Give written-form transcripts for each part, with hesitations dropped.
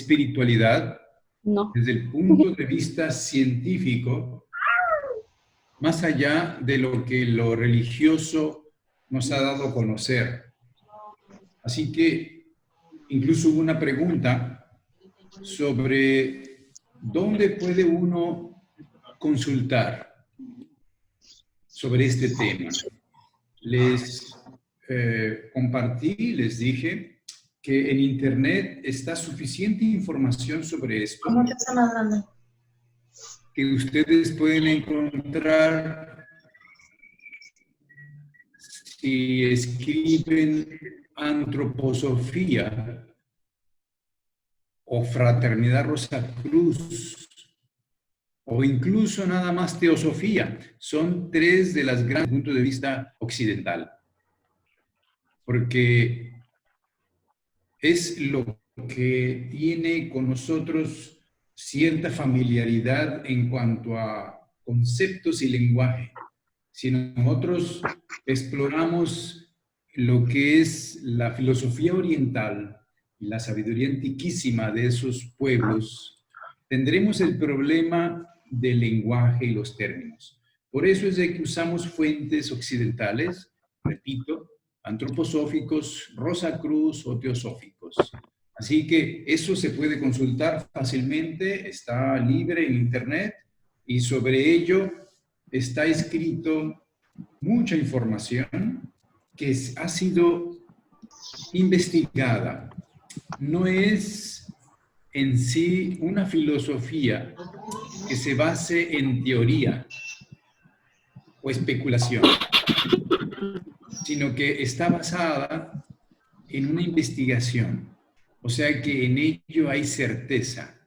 espiritualidad No. desde el punto de vista científico, más allá de lo que lo religioso nos ha dado a conocer. Así que incluso hubo una pregunta sobre dónde puede uno consultar sobre este tema. Les compartí, les dije que en Internet está suficiente información sobre esto. ¿Cómo te está ladrando? Que ustedes pueden encontrar si escriben antroposofía o fraternidad Rosacruz o incluso nada más teosofía. Son tres de las grandes puntos de vista occidental. Porque es lo que tiene con nosotros cierta familiaridad en cuanto a conceptos y lenguaje. Si nosotros exploramos lo que es la filosofía oriental y la sabiduría antiquísima de esos pueblos, tendremos el problema del lenguaje y los términos. Por eso es de que usamos fuentes occidentales, repito, antroposóficos, Rosacruz o teosóficos. Así que eso se puede consultar fácilmente, está libre en Internet y sobre ello está escrito mucha información que ha sido investigada. No es en sí una filosofía que se base en teoría o especulación, sino que está basada en una investigación. O sea que en ello hay certeza.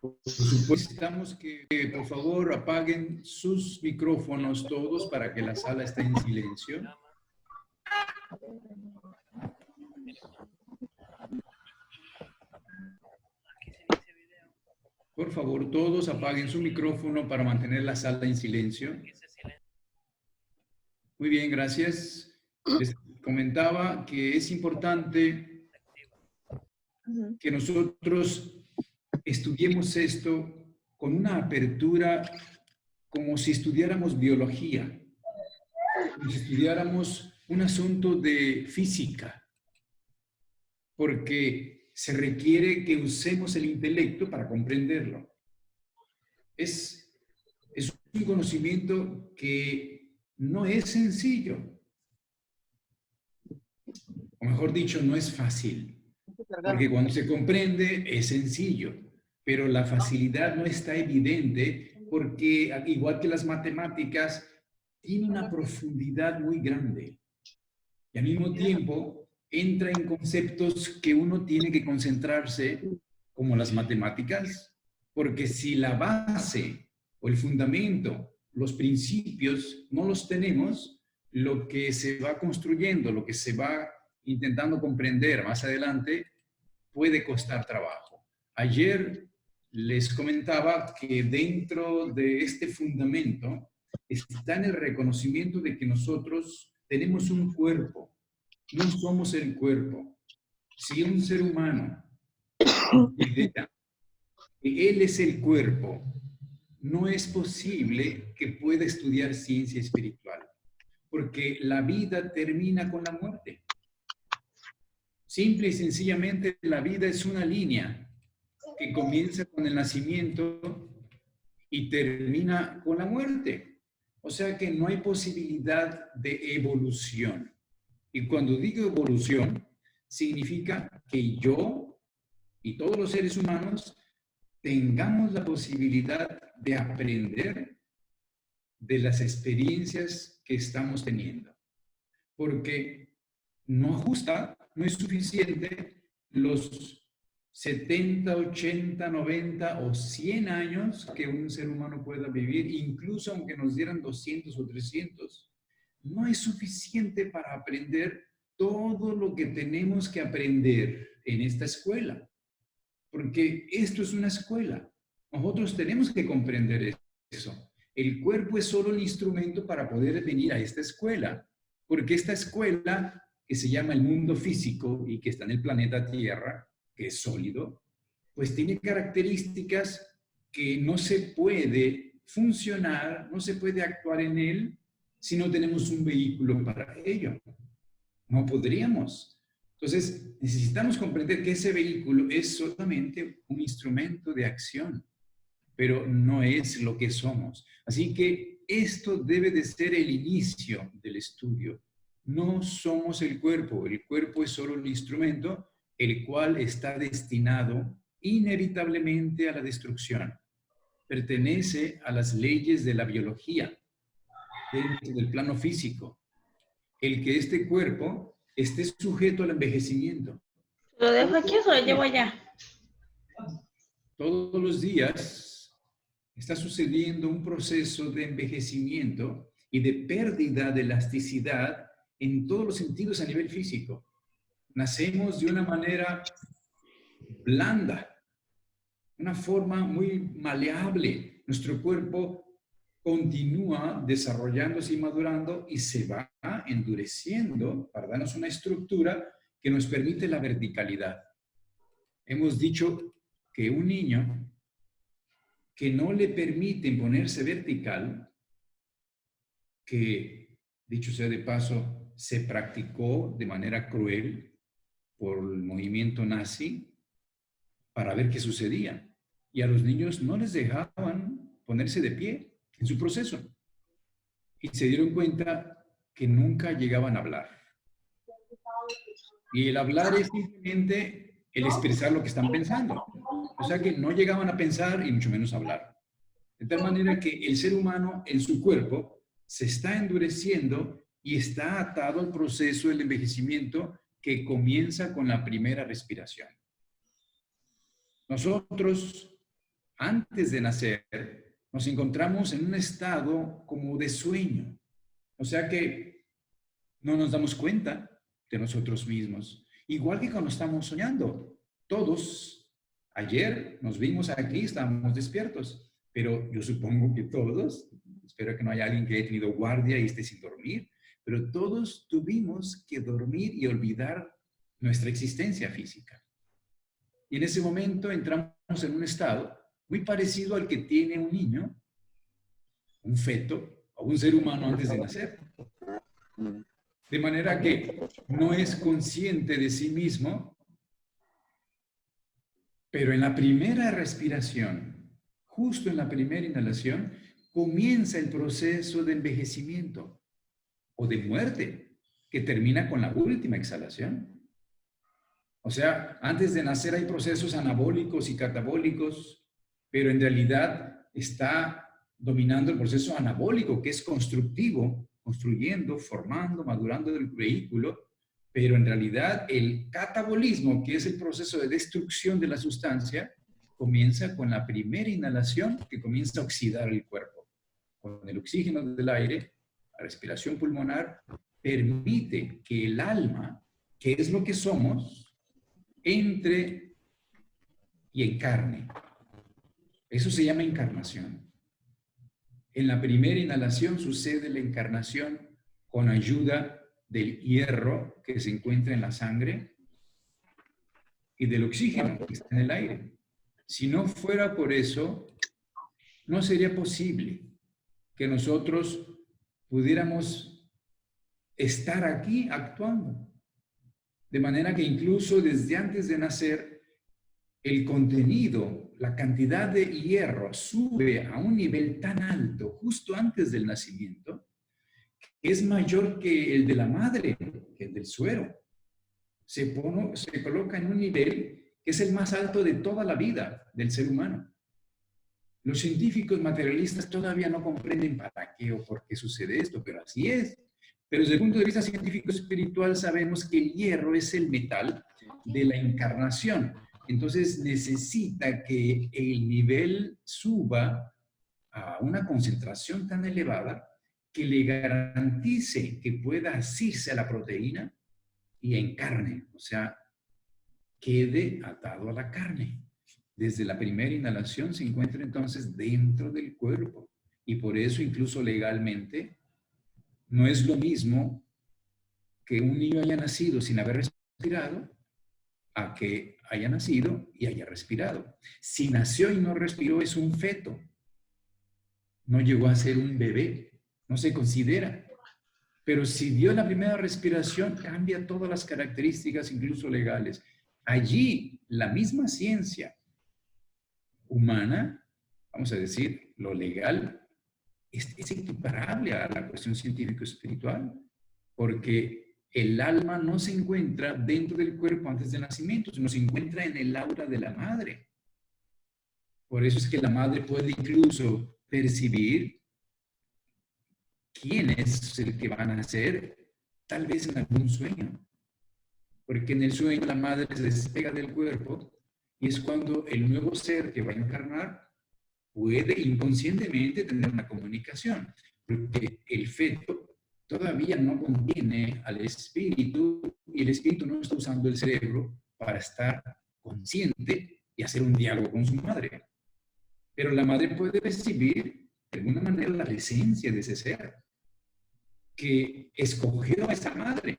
Por supuesto, necesitamos que por favor apaguen sus micrófonos todos para que la sala esté en silencio. Por favor, todos apaguen su micrófono para mantener la sala en silencio. Muy bien, gracias. Les comentaba que es importante que nosotros estudiemos esto con una apertura como si estudiáramos biología, como si estudiáramos un asunto de física, porque se requiere que usemos el intelecto para comprenderlo. Es un conocimiento que no es sencillo, o mejor dicho, no es fácil, porque cuando se comprende es sencillo, pero la facilidad no está evidente porque, igual que las matemáticas, tiene una profundidad muy grande y al mismo tiempo entra en conceptos que uno tiene que concentrarse, como las matemáticas, porque si la base o el fundamento, los principios, no los tenemos, lo que se va construyendo, lo que se va intentando comprender más adelante, puede costar trabajo. Ayer les comentaba que dentro de este fundamento está en el reconocimiento de que nosotros tenemos un cuerpo, no somos el cuerpo. Si un ser humano idea que él es el cuerpo, no es posible que pueda estudiar ciencia espiritual, porque la vida termina con la muerte. Simple y sencillamente, la vida es una línea que comienza con el nacimiento y termina con la muerte. O sea que no hay posibilidad de evolución. Y cuando digo evolución, significa que yo y todos los seres humanos tengamos la posibilidad de aprender de las experiencias que estamos teniendo. Porque no ajusta, no es suficiente los 70, 80, 90 o 100 años que un ser humano pueda vivir, incluso aunque nos dieran 200 o 300. No es suficiente para aprender todo lo que tenemos que aprender en esta escuela. Porque esto es una escuela. Nosotros tenemos que comprender eso. El cuerpo es solo el instrumento para poder venir a esta escuela. Porque esta escuela, que se llama el mundo físico y que está en el planeta Tierra, que es sólido, pues tiene características que no se puede funcionar, no se puede actuar en él si no tenemos un vehículo para ello. No podríamos. Entonces, necesitamos comprender que ese vehículo es solamente un instrumento de acción, pero no es lo que somos. Así que esto debe de ser el inicio del estudio. No somos el cuerpo es solo un instrumento, el cual está destinado inevitablemente a la destrucción. Pertenece a las leyes de la biología, dentro del plano físico. El que este cuerpo esté sujeto al envejecimiento. ¿Lo dejo aquí o lo llevo allá? Todos los días está sucediendo un proceso de envejecimiento y de pérdida de elasticidad en todos los sentidos a nivel físico. Nacemos de una manera blanda, una forma muy maleable. Nuestro cuerpo continúa desarrollándose y madurando y se va endureciendo para darnos una estructura que nos permite la verticalidad. Hemos dicho que un niño que no le permiten ponerse vertical, que dicho sea de paso, se practicó de manera cruel por el movimiento nazi para ver qué sucedía. Y a los niños no les dejaban ponerse de pie en su proceso. Y se dieron cuenta que nunca llegaban a hablar. Y el hablar es simplemente el expresar lo que están pensando. O sea que no llegaban a pensar y mucho menos a hablar. De tal manera que el ser humano en su cuerpo se está endureciendo y está atado al proceso del envejecimiento que comienza con la primera respiración. Nosotros, antes de nacer, nos encontramos en un estado como de sueño. O sea que no nos damos cuenta de nosotros mismos. Igual que cuando estamos soñando. Todos, ayer nos vimos aquí, estábamos despiertos. Pero yo supongo que todos, espero que no haya alguien que haya tenido guardia y esté sin dormir, pero todos tuvimos que dormir y olvidar nuestra existencia física. Y en ese momento entramos en un estado muy parecido al que tiene un niño, un feto o un ser humano antes de nacer. De manera que no es consciente de sí mismo, pero en la primera respiración, justo en la primera inhalación, comienza el proceso de envejecimiento o de muerte, que termina con la última exhalación. O sea, antes de nacer hay procesos anabólicos y catabólicos, pero en realidad está dominando el proceso anabólico, que es constructivo, construyendo, formando, madurando el vehículo, pero en realidad el catabolismo, que es el proceso de destrucción de la sustancia, comienza con la primera inhalación que comienza a oxidar el cuerpo. Con el oxígeno del aire, la respiración pulmonar permite que el alma, que es lo que somos, entre y encarne. Eso se llama encarnación. En la primera inhalación sucede la encarnación con ayuda del hierro que se encuentra en la sangre y del oxígeno que está en el aire. Si no fuera por eso, no sería posible que nosotros pudiéramos estar aquí actuando. De manera que incluso desde antes de nacer, el contenido, la cantidad de hierro sube a un nivel tan alto justo antes del nacimiento, que es mayor que el de la madre, que el del suero. Se coloca en un nivel que es el más alto de toda la vida del ser humano. Los científicos materialistas todavía no comprenden para qué o por qué sucede esto, pero así es. Pero desde el punto de vista científico espiritual sabemos que el hierro es el metal de la encarnación. Entonces necesita que el nivel suba a una concentración tan elevada que le garantice que pueda asirse a la proteína y encarne, o sea, quede atado a la carne. Desde la primera inhalación se encuentra entonces dentro del cuerpo y por eso incluso legalmente no es lo mismo que un niño haya nacido sin haber respirado a que haya nacido y haya respirado. Si nació y no respiró, es un feto. No llegó a ser un bebé, no se considera. Pero si dio la primera respiración, cambia todas las características, incluso legales. Allí, la misma ciencia humana, vamos a decir, lo legal, es equiparable a la cuestión científico-espiritual, porque el alma no se encuentra dentro del cuerpo antes del nacimiento, sino se encuentra en el aura de la madre. Por eso es que la madre puede incluso percibir quién es el que van a nacer, tal vez en algún sueño. Porque en el sueño la madre se despega del cuerpo y es cuando el nuevo ser que va a encarnar puede inconscientemente tener una comunicación. Porque el feto todavía no contiene al espíritu y el espíritu no está usando el cerebro para estar consciente y hacer un diálogo con su madre. Pero la madre puede percibir de alguna manera la presencia de ese ser que escogió a esa madre.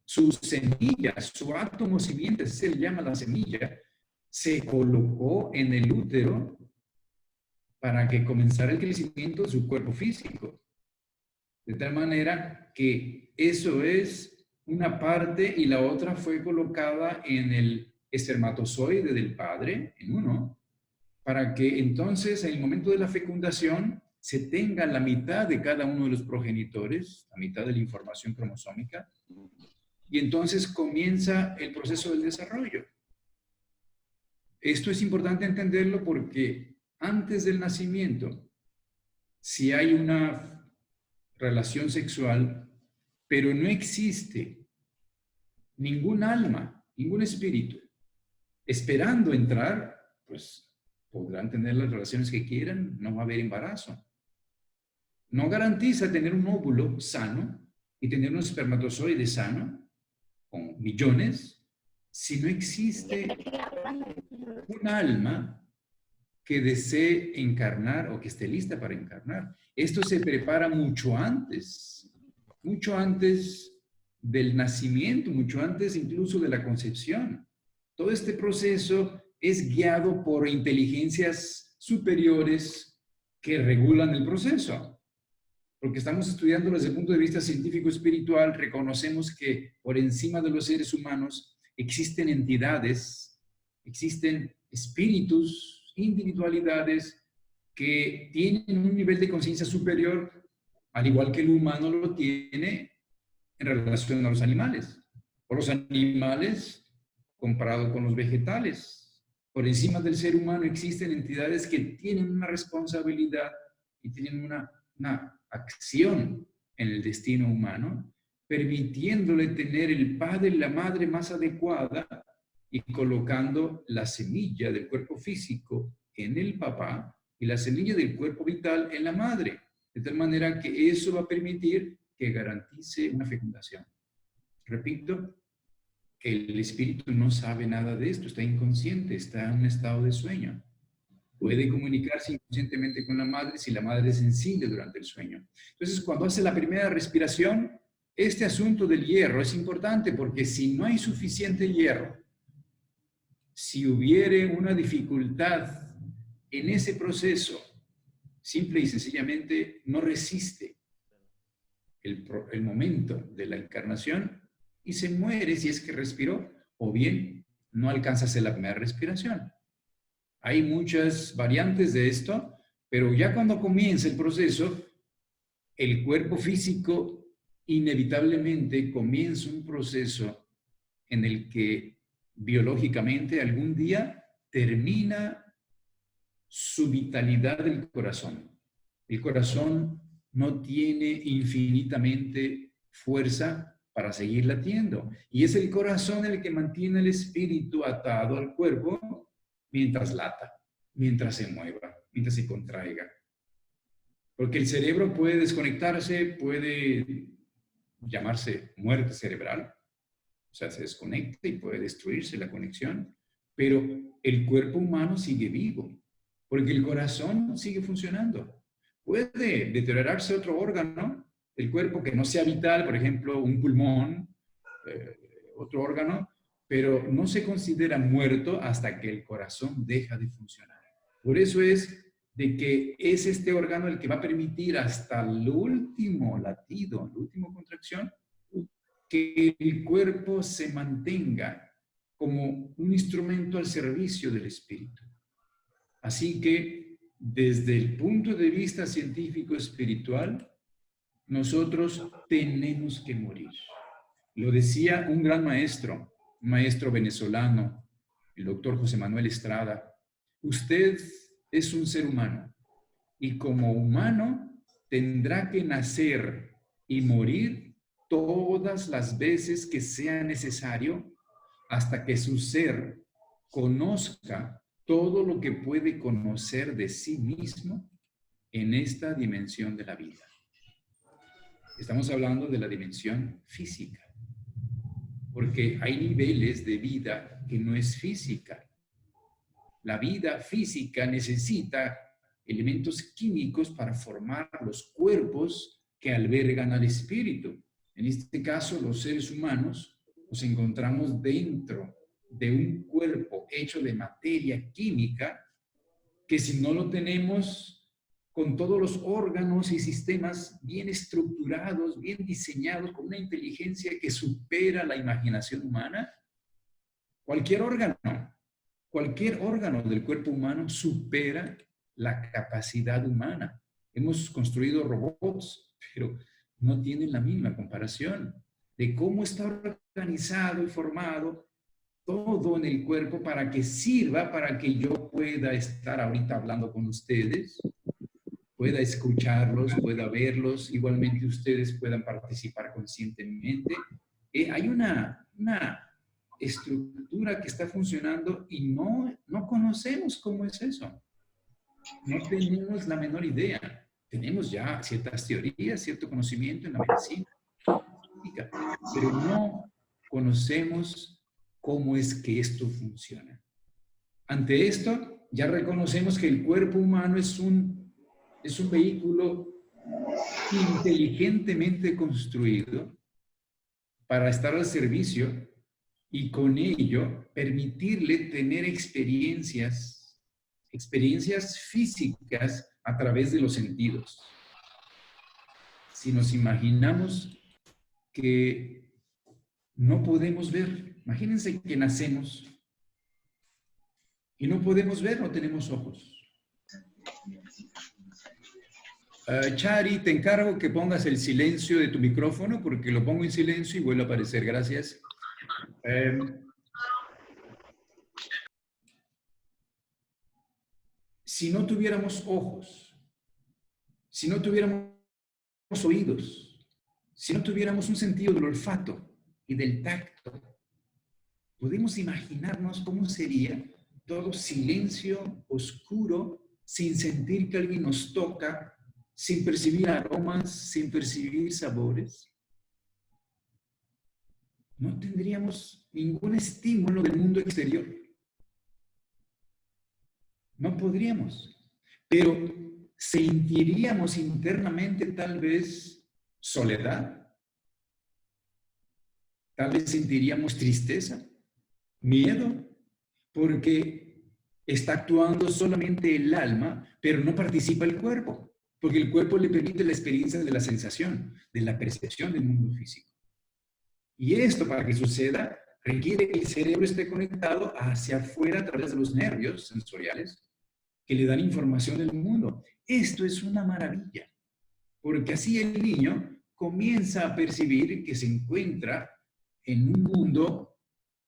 Su semilla, su átomo simiente, se le llama la semilla, se colocó en el útero para que comenzara el crecimiento de su cuerpo físico. De tal manera que eso es una parte y la otra fue colocada en el espermatozoide del padre, en uno, para que entonces en el momento de la fecundación se tenga la mitad de cada uno de los progenitores, la mitad de la información cromosómica, y entonces comienza el proceso del desarrollo. Esto es importante entenderlo porque antes del nacimiento, si hay una relación sexual, pero no existe ningún alma, ningún espíritu, esperando entrar, pues podrán tener las relaciones que quieran, no va a haber embarazo. No garantiza tener un óvulo sano y tener un espermatozoide sano, con millones, si no existe un alma que desee encarnar o que esté lista para encarnar. Esto se prepara mucho antes del nacimiento, mucho antes incluso de la concepción. Todo este proceso es guiado por inteligencias superiores que regulan el proceso. Porque estamos estudiando desde el punto de vista científico-espiritual, reconocemos que por encima de los seres humanos existen entidades, existen espíritus, individualidades que tienen un nivel de conciencia superior, al igual que el humano lo tiene en relación a los animales. O los animales comparado con los vegetales. Por encima del ser humano existen entidades que tienen una responsabilidad y tienen una acción en el destino humano, permitiéndole tener el padre y la madre más adecuada y colocando la semilla del cuerpo físico en el papá y la semilla del cuerpo vital en la madre, de tal manera que eso va a permitir que garantice una fecundación. Repito, el espíritu no sabe nada de esto, está inconsciente, está en un estado de sueño. Puede comunicarse inconscientemente con la madre si la madre es sensible durante el sueño. Entonces, cuando hace la primera respiración, este asunto del hierro es importante porque si no hay suficiente hierro, si hubiere una dificultad en ese proceso, simple y sencillamente no resiste el momento de la encarnación y se muere si es que respiró, o bien no alcanza a hacer la primera respiración. Hay muchas variantes de esto, pero ya cuando comienza el proceso, el cuerpo físico inevitablemente comienza un proceso en el que biológicamente algún día termina su vitalidad del corazón. El corazón no tiene infinitamente fuerza para seguir latiendo. Y es el corazón el que mantiene el espíritu atado al cuerpo mientras lata, mientras se mueva, mientras se contraiga. Porque el cerebro puede desconectarse, puede llamarse muerte cerebral, o sea, se desconecta y puede destruirse la conexión, pero el cuerpo humano sigue vivo, porque el corazón sigue funcionando. Puede deteriorarse otro órgano del cuerpo que no sea vital, por ejemplo, un pulmón, otro órgano, pero no se considera muerto hasta que el corazón deja de funcionar. Por eso es de que es este órgano el que va a permitir hasta el último latido, la última contracción, que el cuerpo se mantenga como un instrumento al servicio del espíritu. Así que, desde el punto de vista científico espiritual, nosotros tenemos que morir. Lo decía un gran maestro, un maestro venezolano, el doctor José Manuel Estrada: usted es un ser humano y como humano tendrá que nacer y morir todas las veces que sea necesario hasta que su ser conozca todo lo que puede conocer de sí mismo en esta dimensión de la vida. Estamos hablando de la dimensión física, porque hay niveles de vida que no es física. La vida física necesita elementos químicos para formar los cuerpos que albergan al espíritu. En este caso, los seres humanos nos encontramos dentro de un cuerpo hecho de materia química que, si no lo tenemos con todos los órganos y sistemas bien estructurados, bien diseñados, con una inteligencia que supera la imaginación humana, cualquier órgano del cuerpo humano supera la capacidad humana. Hemos construido robots, pero no tienen la misma comparación de cómo está organizado y formado todo en el cuerpo para que sirva, para que yo pueda estar ahorita hablando con ustedes, pueda escucharlos, pueda verlos, igualmente ustedes puedan participar conscientemente. Hay una estructura que está funcionando y no conocemos cómo es eso. No tenemos la menor idea. Tenemos ya ciertas teorías, cierto conocimiento en la medicina, pero no conocemos cómo es que esto funciona. Ante esto, ya reconocemos que el cuerpo humano es un vehículo inteligentemente construido para estar al servicio y con ello permitirle tener experiencias físicas a través de los sentidos. Si nos imaginamos que no podemos ver, imagínense que nacemos y no podemos ver, no tenemos ojos. Chari, te encargo que pongas el silencio de tu micrófono porque lo pongo en silencio y vuelve a aparecer. Gracias. Si no tuviéramos ojos, si no tuviéramos oídos, si no tuviéramos un sentido del olfato y del tacto, podemos imaginarnos cómo sería todo silencio, oscuro, sin sentir que alguien nos toca, sin percibir aromas, sin percibir sabores. No tendríamos ningún estímulo del mundo exterior. No podríamos. Pero sentiríamos internamente tal vez soledad. Tal vez sentiríamos tristeza, miedo, porque está actuando solamente el alma, pero no participa el cuerpo, porque el cuerpo le permite la experiencia de la sensación, de la percepción del mundo físico. Y esto, para que suceda, requiere que el cerebro esté conectado hacia afuera a través de los nervios sensoriales que le dan información del mundo. Esto es una maravilla, porque así el niño comienza a percibir que se encuentra en un mundo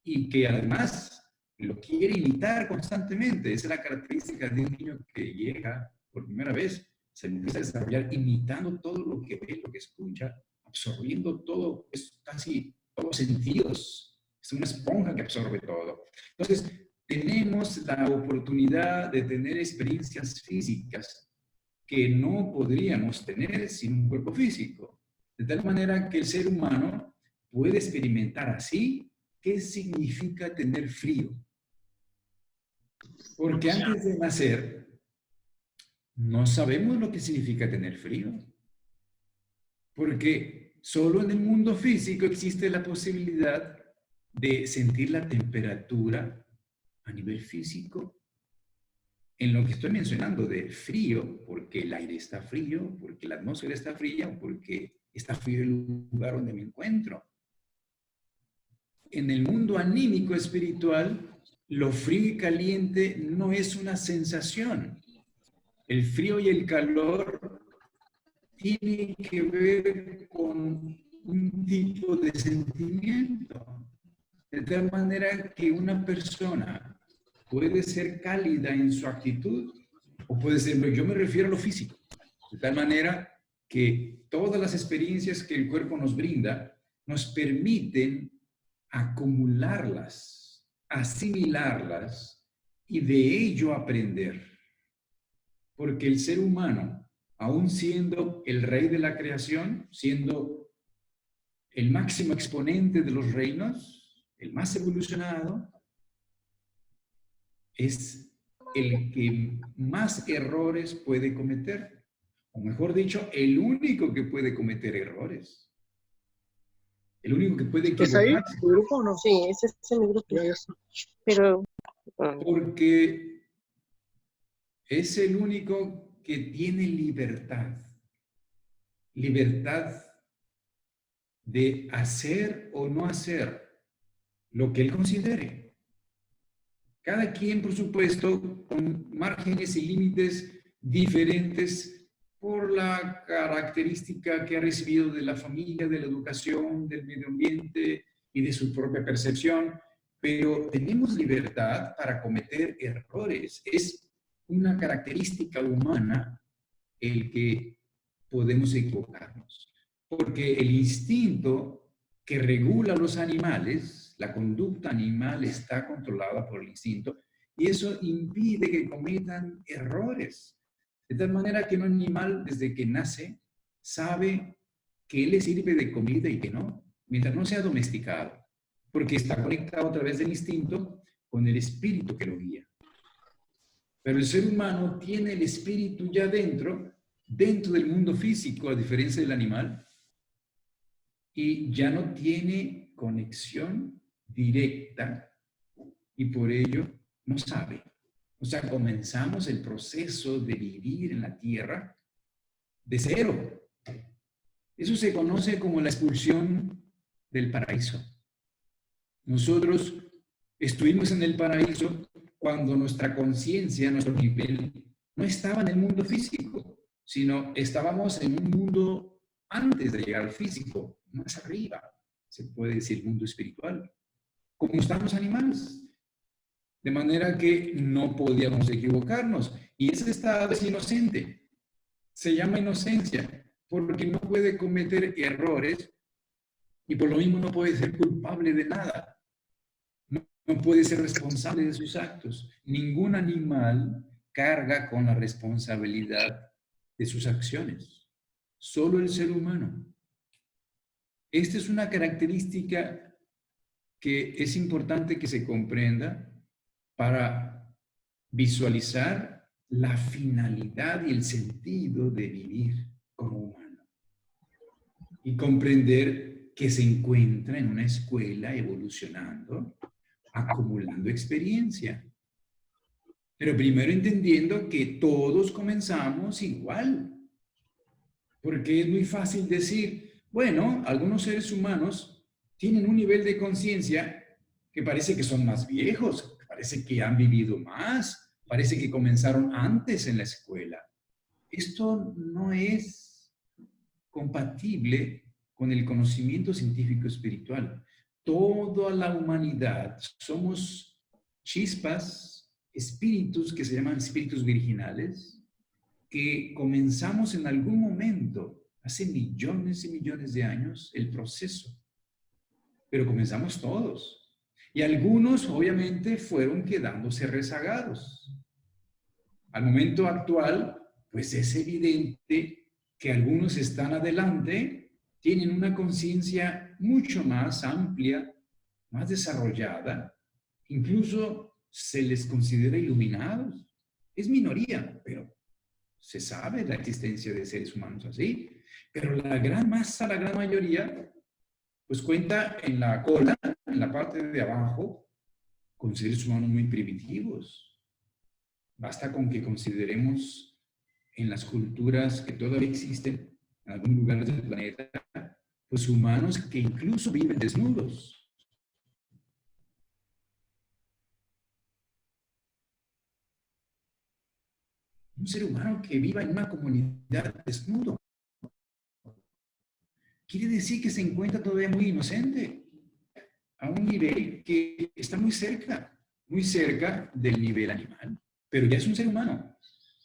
y que además lo quiere imitar constantemente. Esa es la característica de un niño que llega por primera vez. Se empieza a desarrollar imitando todo lo que ve, lo que escucha, absorbiendo todo, es casi todos los sentidos. Es una esponja que absorbe todo. Entonces, tenemos la oportunidad de tener experiencias físicas que no podríamos tener sin un cuerpo físico. De tal manera que el ser humano puede experimentar así qué significa tener frío. Porque antes de nacer, no sabemos lo que significa tener frío. Porque solo en el mundo físico existe la posibilidad de sentir la temperatura a nivel físico, en lo que estoy mencionando de frío, porque el aire está frío, porque la atmósfera está fría, o porque está frío el lugar donde me encuentro. En el mundo anímico espiritual, lo frío y caliente no es una sensación. El frío y el calor tienen que ver con un tipo de sentimiento. De tal manera que una persona puede ser cálida en su actitud o puede ser, yo me refiero a lo físico. De tal manera que todas las experiencias que el cuerpo nos brinda nos permiten acumularlas, asimilarlas y de ello aprender. Porque el ser humano, aún siendo el rey de la creación, siendo el máximo exponente de los reinos, el más evolucionado, es el que más errores puede cometer. O mejor dicho, el único que puede cometer errores. El único que puede ¿Es ahí? equivocarse. ¿Tu grupo o no? Sí, ese es mi grupo. Ya está. Pero Porque es el único que tiene libertad. Libertad de hacer o no hacer lo que él considere. Cada quien, por supuesto, con márgenes y límites diferentes por la característica que ha recibido de la familia, de la educación, del medio ambiente y de su propia percepción, pero tenemos libertad para cometer errores. Es una característica humana el que podemos equivocarnos, porque el instinto que regula a los animales, la conducta animal está controlada por el instinto y eso impide que cometan errores. De tal manera que un animal desde que nace sabe que le sirve de comida y que no, mientras no sea domesticado, porque está conectado a través del instinto con el espíritu que lo guía. Pero el ser humano tiene el espíritu ya dentro del mundo físico, a diferencia del animal, y ya no tiene conexión directa y por ello no sabe. O sea, comenzamos el proceso de vivir en la tierra de cero. Eso se conoce como la expulsión del paraíso. Nosotros estuvimos en el paraíso cuando nuestra conciencia, nuestro nivel, no estaba en el mundo físico, sino estábamos en un mundo antes de llegar al físico, más arriba, se puede decir mundo espiritual, como están los animales. De manera que no podíamos equivocarnos. Y ese estado es inocente. Se llama inocencia, porque no puede cometer errores y por lo mismo no puede ser culpable de nada. No puede ser responsable de sus actos. Ningún animal carga con la responsabilidad de sus acciones. Solo el ser humano. Esta es una característica que es importante que se comprenda para visualizar la finalidad y el sentido de vivir como humano. Y comprender que se encuentra en una escuela evolucionando, acumulando experiencia. Pero primero entendiendo que todos comenzamos igual. Porque es muy fácil decir, bueno, algunos seres humanos tienen un nivel de conciencia que parece que son más viejos, parece que han vivido más, parece que comenzaron antes en la escuela. Esto no es compatible con el conocimiento científico espiritual. Toda la humanidad somos chispas, espíritus que se llaman espíritus virginales, que comenzamos en algún momento, hace millones y millones de años, el proceso. Pero comenzamos todos. Y algunos, obviamente, fueron quedándose rezagados. Al momento actual, pues es evidente que algunos están adelante, tienen una conciencia mucho más amplia, más desarrollada, incluso se les considera iluminados. Es minoría, pero se sabe la existencia de seres humanos así, pero la gran masa, la gran mayoría, pues cuenta en la cola, en la parte de abajo, con seres humanos muy primitivos. Basta con que consideremos en las culturas que todavía existen en algunos lugares del planeta, pues humanos que incluso viven desnudos. Un ser humano que viva en una comunidad desnudo quiere decir que se encuentra todavía muy inocente, a un nivel que está muy cerca del nivel animal, pero ya es un ser humano,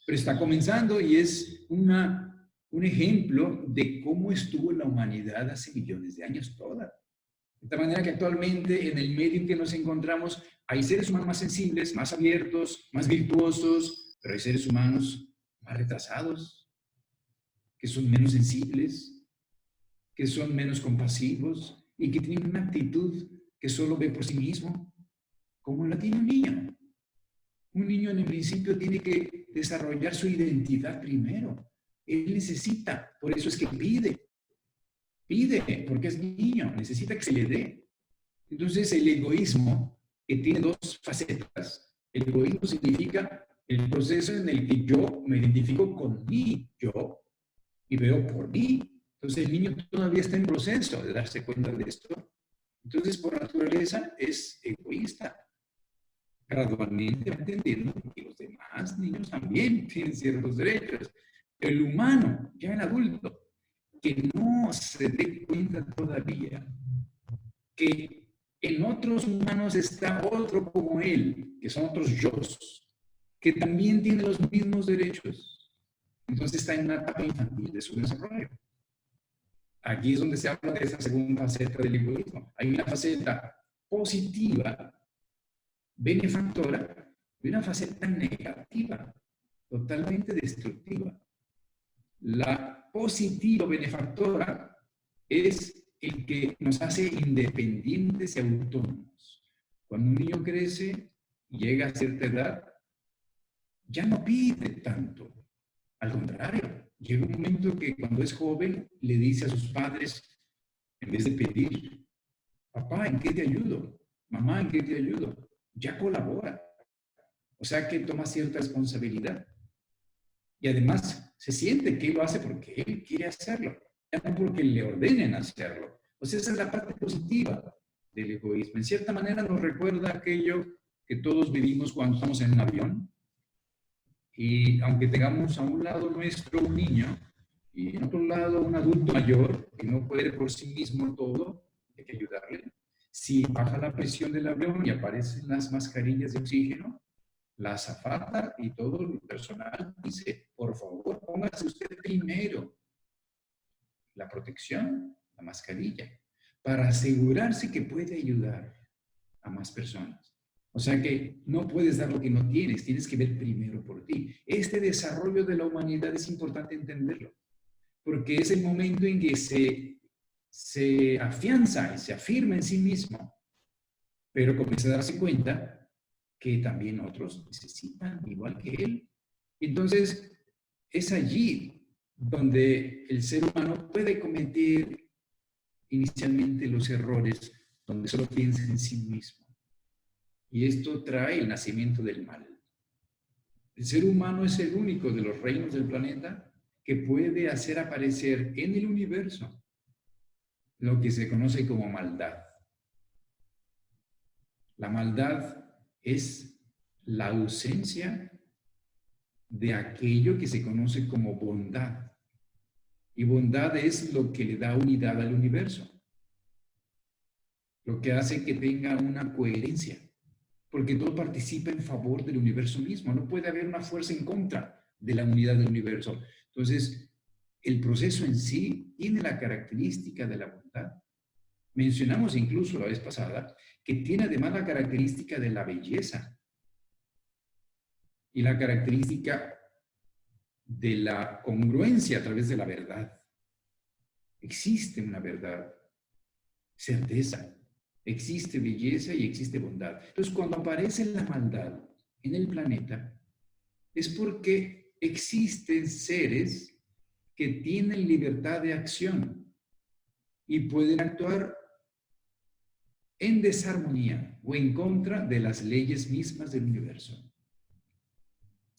pero está comenzando y es un ejemplo de cómo estuvo la humanidad hace millones de años toda. De tal manera que actualmente en el medio en que nos encontramos hay seres humanos más sensibles, más abiertos, más virtuosos, pero hay seres humanos más retrasados, que son menos sensibles, que son menos compasivos y que tienen una actitud que solo ve por sí mismo, como la tiene un niño. Un niño en el principio tiene que desarrollar su identidad primero. Él necesita, por eso es que pide, porque es niño, necesita que se le dé. Entonces el egoísmo, que tiene dos facetas, el egoísmo significa el proceso en el que yo me identifico con mí, yo, y veo por mí. Entonces el niño todavía está en proceso de darse cuenta de esto. Entonces por naturaleza es egoísta. Gradualmente va entendiendo que los demás niños también tienen ciertos derechos. El humano, ya el adulto, que no se dé cuenta todavía que en otros humanos está otro como él, que son otros yo, que también tiene los mismos derechos. Entonces está en una etapa infantil de su desarrollo. Aquí es donde se habla de esa segunda faceta del egoísmo. Hay una faceta positiva, benefactora, y una faceta negativa, totalmente destructiva. La positiva benefactora es el que nos hace independientes y autónomos. Cuando un niño crece y llega a cierta edad, ya no pide tanto. Al contrario, llega un momento que cuando es joven le dice a sus padres, en vez de pedir, papá, ¿en qué te ayudo? Mamá, ¿en qué te ayudo? Ya colabora. O sea que toma cierta responsabilidad. Y además se siente que él lo hace porque él quiere hacerlo, ya no porque le ordenen hacerlo. O sea, esa es la parte positiva del egoísmo. En cierta manera nos recuerda aquello que todos vivimos cuando estamos en un avión. Y aunque tengamos a un lado nuestro un niño y en otro lado un adulto mayor que no puede por sí mismo todo, hay que ayudarle. Si baja la presión del avión y aparecen las mascarillas de oxígeno, la azafata y todo el personal dice, por favor, póngase usted primero la protección, la mascarilla, para asegurarse que puede ayudar a más personas. O sea que no puedes dar lo que no tienes, tienes que ver primero por ti. Este desarrollo de la humanidad es importante entenderlo, porque es el momento en que se afianza y se afirma en sí mismo, pero comienza a darse cuenta que también otros necesitan igual que él. Entonces, es allí donde el ser humano puede cometer inicialmente los errores, donde solo piensa en sí mismo. Y esto trae el nacimiento del mal. El ser humano es el único de los reinos del planeta que puede hacer aparecer en el universo lo que se conoce como maldad. La maldad es la ausencia de aquello que se conoce como bondad. Y bondad es lo que le da unidad al universo, lo que hace que tenga una coherencia, porque todo participa en favor del universo mismo. No puede haber una fuerza en contra de la unidad del universo. Entonces, el proceso en sí tiene la característica de la bondad. Mencionamos incluso la vez pasada que tiene además la característica de la belleza y la característica de la congruencia a través de la verdad. Existe una verdad, certeza, existe belleza y existe bondad. Entonces, cuando aparece la maldad en el planeta, es porque existen seres que tienen libertad de acción y pueden actuar en desarmonía o en contra de las leyes mismas del universo.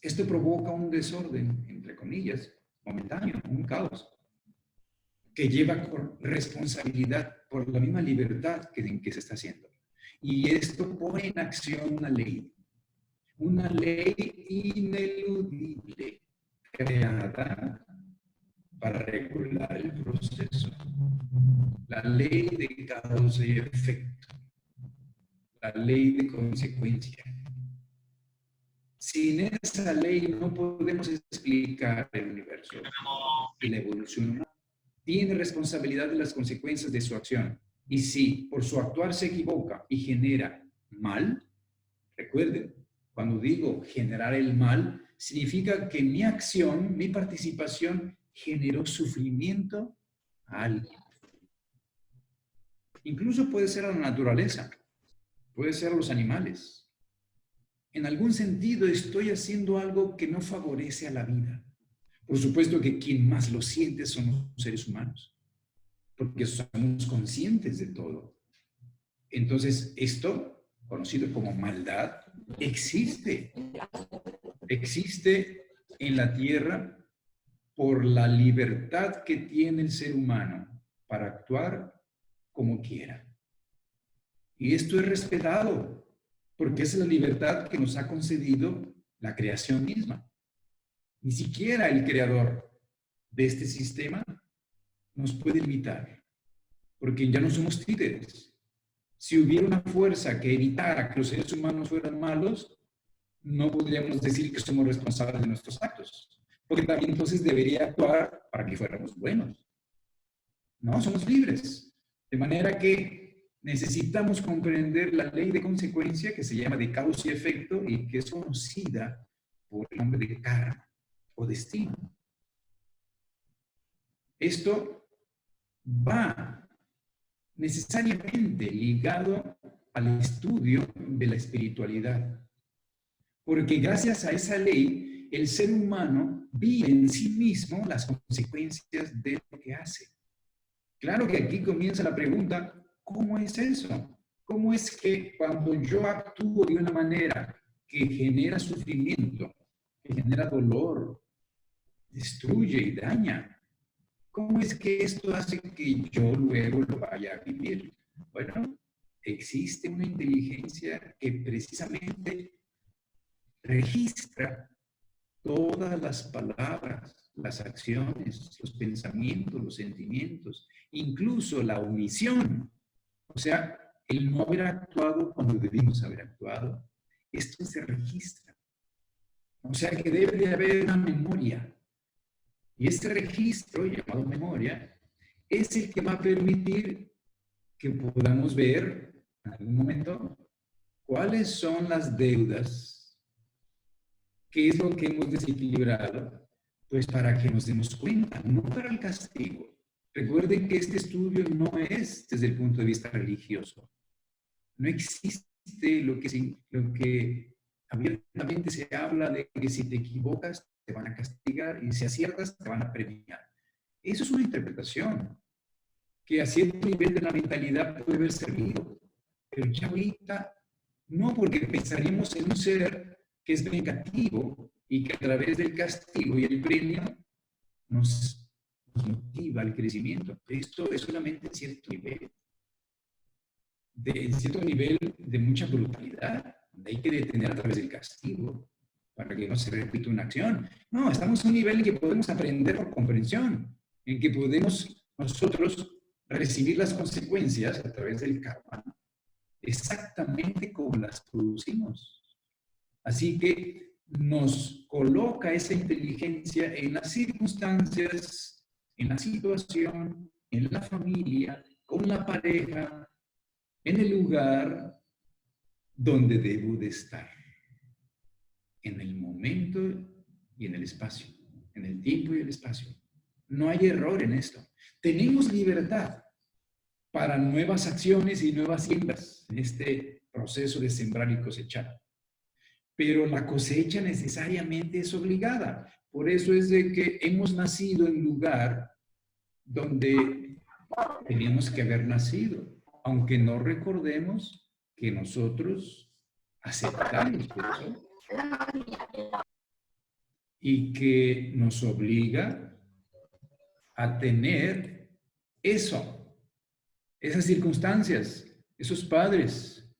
Esto provoca un desorden, entre comillas, momentáneo, un caos, que lleva con responsabilidad por la misma libertad en que se está haciendo. Y esto pone en acción una ley ineludible, creada para regular el proceso. La ley de causa y efecto. La ley de consecuencia. Sin esa ley no podemos explicar el universo y la evolución humana. Tiene responsabilidad de las consecuencias de su acción. Y si por su actuar se equivoca y genera mal, recuerden, cuando digo generar el mal, significa que mi acción, mi participación, generó sufrimiento a alguien. Incluso puede ser a la naturaleza, puede ser a los animales. En algún sentido estoy haciendo algo que no favorece a la vida. Por supuesto que quien más lo siente son los seres humanos, porque somos conscientes de todo. Entonces, esto, conocido como maldad, existe. Existe en la tierra por la libertad que tiene el ser humano para actuar como quiera. Y esto es respetado, porque es la libertad que nos ha concedido la creación misma. Ni siquiera el creador de este sistema nos puede limitar, porque ya no somos títeres. Si hubiera una fuerza que evitara que los seres humanos fueran malos, no podríamos decir que somos responsables de nuestros actos, porque también entonces debería actuar para que fuéramos buenos. No, somos libres. De manera que necesitamos comprender la ley de consecuencia que se llama de causa y efecto y que es conocida por el nombre de karma o destino. Esto va necesariamente ligado al estudio de la espiritualidad. Porque gracias a esa ley, el ser humano vive en sí mismo las consecuencias de lo que hace. Claro que aquí comienza la pregunta, ¿cómo es eso? ¿Cómo es que cuando yo actúo de una manera que genera sufrimiento, que genera dolor, destruye y daña, cómo es que esto hace que yo luego lo vaya a vivir? Bueno, existe una inteligencia que precisamente registra todas las palabras, las acciones, los pensamientos, los sentimientos, incluso la omisión. O sea, el no haber actuado cuando debimos haber actuado. Esto se registra. O sea que debe de haber una memoria. Y este registro, llamado memoria, es el que va a permitir que podamos ver en algún momento cuáles son las deudas. ¿Qué es lo que hemos desequilibrado? Pues para que nos demos cuenta, no para el castigo. Recuerden que este estudio no es desde el punto de vista religioso. No existe lo que abiertamente se habla de que si te equivocas te van a castigar y si aciertas te van a premiar. Eso es una interpretación que a cierto nivel de la mentalidad puede haber servido, pero ya ahorita no, porque pensaríamos en un ser que es vengativo y que a través del castigo y el premio nos motiva al crecimiento. Esto es solamente en cierto nivel de mucha brutalidad. Hay que detener a través del castigo para que no se repita una acción. No, estamos en un nivel en que podemos aprender por comprensión, en que podemos nosotros recibir las consecuencias a través del karma, exactamente como las producimos. Así que nos coloca esa inteligencia en las circunstancias, en la situación, en la familia, con la pareja, en el lugar donde debo de estar. En el momento y en el espacio. En el tiempo y el espacio. No hay error en esto. Tenemos libertad para nuevas acciones y nuevas siembras en este proceso de sembrar y cosechar. Pero la cosecha necesariamente es obligada. Por eso es de que hemos nacido en lugar donde teníamos que haber nacido. aunque no recordemos que nosotros aceptamos eso y que nos obliga a tener eso, esas circunstancias, esos padres,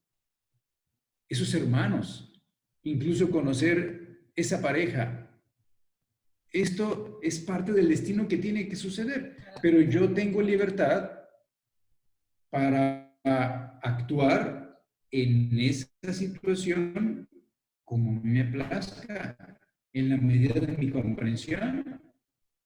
esos hermanos, incluso conocer esa pareja. Esto es parte del destino que tiene que suceder, pero yo tengo libertad para actuar en esa situación como me plazca, en la medida de mi comprensión,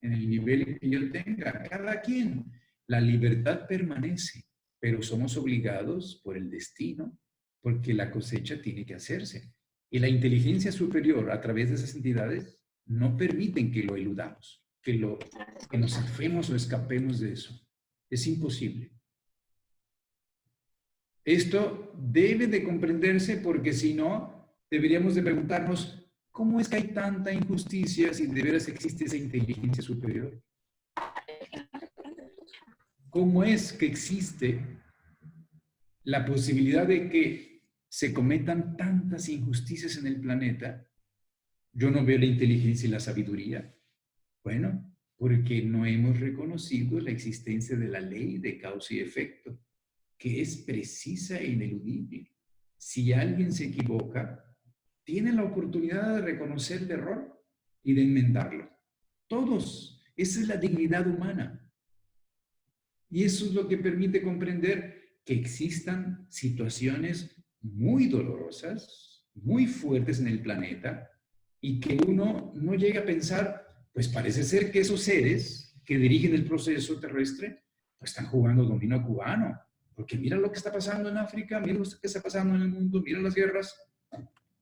en el nivel que yo tenga. Cada quien, la libertad permanece, pero somos obligados por el destino, porque la cosecha tiene que hacerse. Y la inteligencia superior, a través de esas entidades, no permiten que lo eludamos, que nos zafemos o escapemos de eso. Es imposible. Esto debe de comprenderse porque si no, deberíamos de preguntarnos, ¿cómo es que hay tanta injusticia si de veras existe esa inteligencia superior? ¿Cómo es que existe la posibilidad de que se cometan tantas injusticias en el planeta? Yo no veo la inteligencia y la sabiduría. Bueno, porque no hemos reconocido la existencia de la ley de causa y efecto, que es precisa e ineludible. Si alguien se equivoca, tiene la oportunidad de reconocer el error y de enmendarlo. Todos. Esa es la dignidad humana. Y eso es lo que permite comprender que existan situaciones muy dolorosas, muy fuertes en el planeta, y que uno no llega a pensar, pues parece ser que esos seres que dirigen el proceso terrestre, pues están jugando dominó cubano. Porque mira lo que está pasando en África, mira lo que está pasando en el mundo, mira las guerras.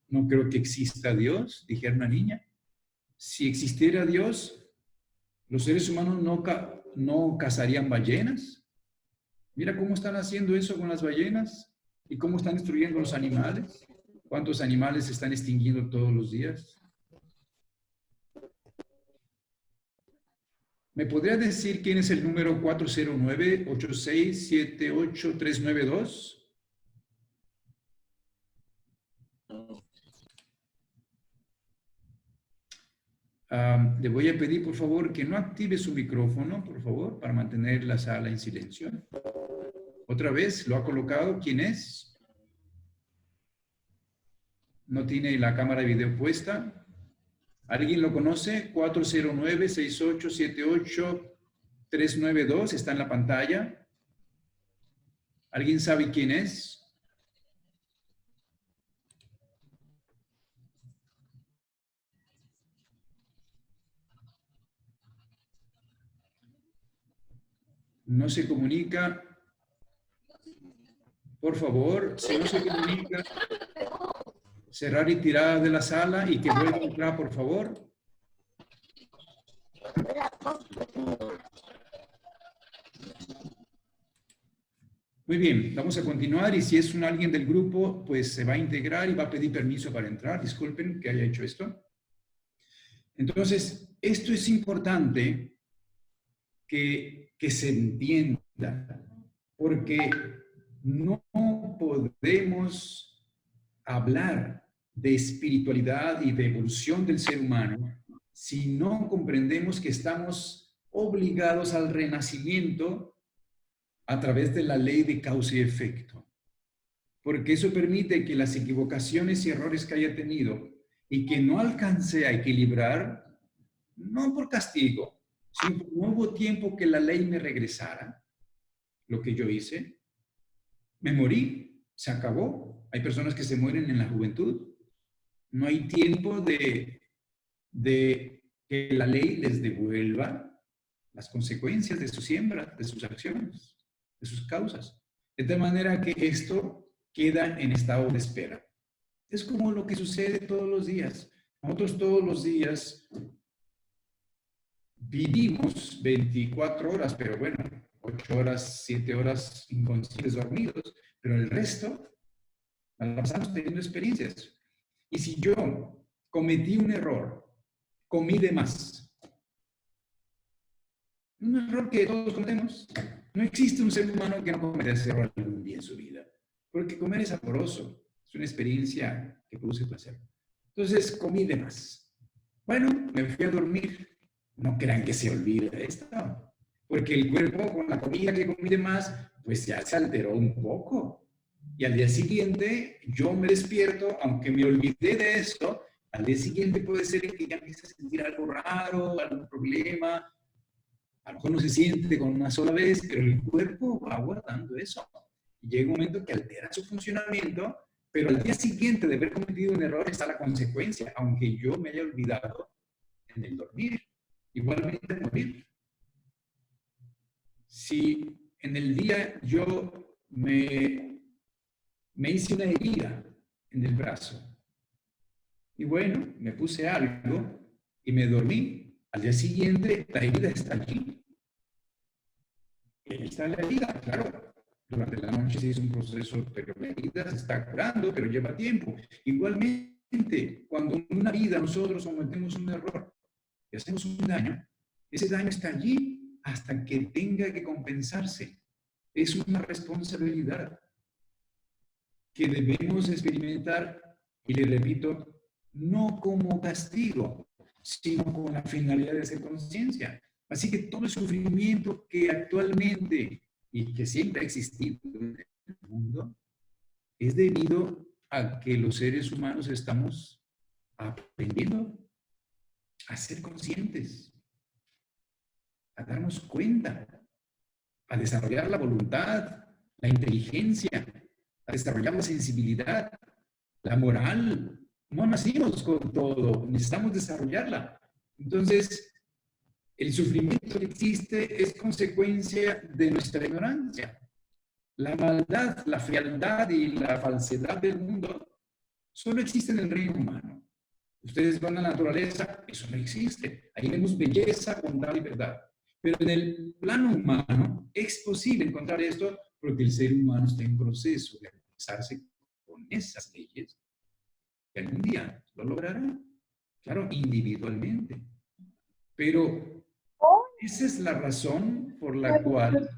No creo que exista Dios, dijera una niña. Si existiera Dios, los seres humanos no cazarían ballenas. Mira cómo están haciendo eso con las ballenas y cómo están destruyendo los animales. ¿Cuántos animales se están extinguiendo todos los días? ¿Me podría decir quién es el número 409-8678-392? Le voy a pedir, por favor, que no active su micrófono, por favor, para mantener la sala en silencio. Otra vez, ¿lo ha colocado? ¿Quién es? ¿No tiene la cámara de video puesta? ¿Alguien lo conoce? 409-6878-392, está en la pantalla. ¿Alguien sabe quién es? No se comunica. Por favor, si no se comunica, cerrar y tirar de la sala y que vuelva a entrar, por favor. Muy bien, vamos a continuar y si es alguien del grupo, pues se va a integrar y va a pedir permiso para entrar. Disculpen que haya hecho esto. Entonces, esto es importante que se entienda, porque no podemos hablar de espiritualidad y de evolución del ser humano si no comprendemos que estamos obligados al renacimiento a través de la ley de causa y efecto. Porque eso permite que las equivocaciones y errores que haya tenido y que no alcance a equilibrar, no por castigo, sino porque no hubo tiempo que la ley me regresara, lo que yo hice, me morí, se acabó. Hay personas que se mueren en la juventud. No hay tiempo de que la ley les devuelva las consecuencias de su siembra, de sus acciones, de sus causas. De tal manera que esto queda en estado de espera. Es como lo que sucede todos los días. Nosotros todos los días vivimos 24 horas, pero bueno, 8 horas, 7 horas inconscientes dormidos, pero el resto la pasamos teniendo experiencias. Y si yo cometí un error, comí de más, un error que todos cometemos, No existe un ser humano que no cometa ese error algún día en su vida, porque comer es sabroso, es una experiencia que produce placer. Entonces comí de más. Bueno, me fui a dormir. No crean que se olvide de esto, porque el cuerpo con la comida que comí de más, pues ya se alteró un poco. Y al día siguiente yo me despierto, aunque me olvidé de esto, al día siguiente puede ser que ya empiece a sentir algo raro, algún problema. A lo mejor no se siente con una sola vez, pero el cuerpo va guardando eso. Y llega un momento que altera su funcionamiento, pero al día siguiente de haber cometido un error está la consecuencia, aunque yo me haya olvidado en el dormir. Igualmente morir. Si en el día yo me hice una herida en el brazo y bueno, me puse algo y me dormí, al día siguiente la herida está allí. Y ahí está la herida, claro. Durante la noche se hizo un proceso, pero la herida se está curando, pero lleva tiempo. Igualmente, cuando en una vida nosotros cometemos un error y hacemos un daño, ese daño está allí hasta que tenga que compensarse. Es una responsabilidad que debemos experimentar, y le repito, no como castigo, sino con la finalidad de hacer conciencia. Así que todo el sufrimiento que actualmente y que siempre ha existido en el mundo es debido a que los seres humanos estamos aprendiendo a ser conscientes, a darnos cuenta, a desarrollar la voluntad, la inteligencia, a desarrollar la sensibilidad, la moral. No nacimos con todo, necesitamos desarrollarla. Entonces, el sufrimiento que existe es consecuencia de nuestra ignorancia. La maldad, la fealdad y la falsedad del mundo solo existen en el reino humano. Ustedes van a la naturaleza, eso no existe. Ahí vemos belleza, bondad y verdad. Pero en el plano humano es posible encontrar esto porque el ser humano está en proceso de armonizarse con esas leyes que algún día lo logrará, claro, individualmente. Pero esa es la razón por la cual,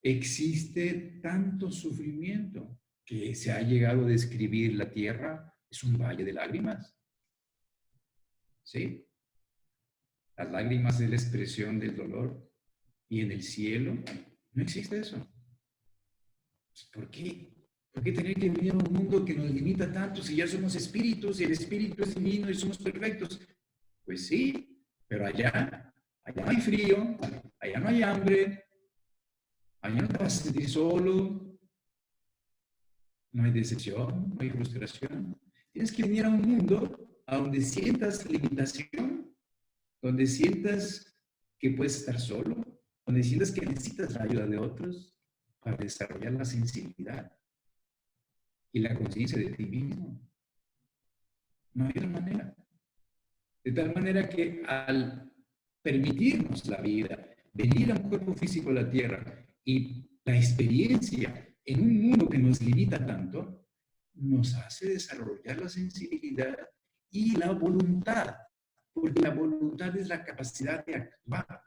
existe tanto sufrimiento que se ha llegado a describir la tierra es un valle de lágrimas. ¿Sí? Las lágrimas es la expresión del dolor y en el cielo no existe eso. ¿Por qué? ¿Por qué tener que vivir en un mundo que nos limita tanto si ya somos espíritus y el espíritu es divino y somos perfectos? Pues sí, pero allá no hay frío, allá no hay hambre, allá no te vas a sentir solo, no hay decepción, no hay frustración. Tienes que venir a un mundo a donde sientas limitación, donde sientas que puedes estar solo, donde sientas que necesitas la ayuda de otros para desarrollar la sensibilidad y la conciencia de ti mismo. No hay otra manera. De tal manera que al permitirnos la vida, venir a un cuerpo físico a la Tierra y la experiencia en un mundo que nos limita tanto, nos hace desarrollar la sensibilidad y la voluntad, porque la voluntad es la capacidad de actuar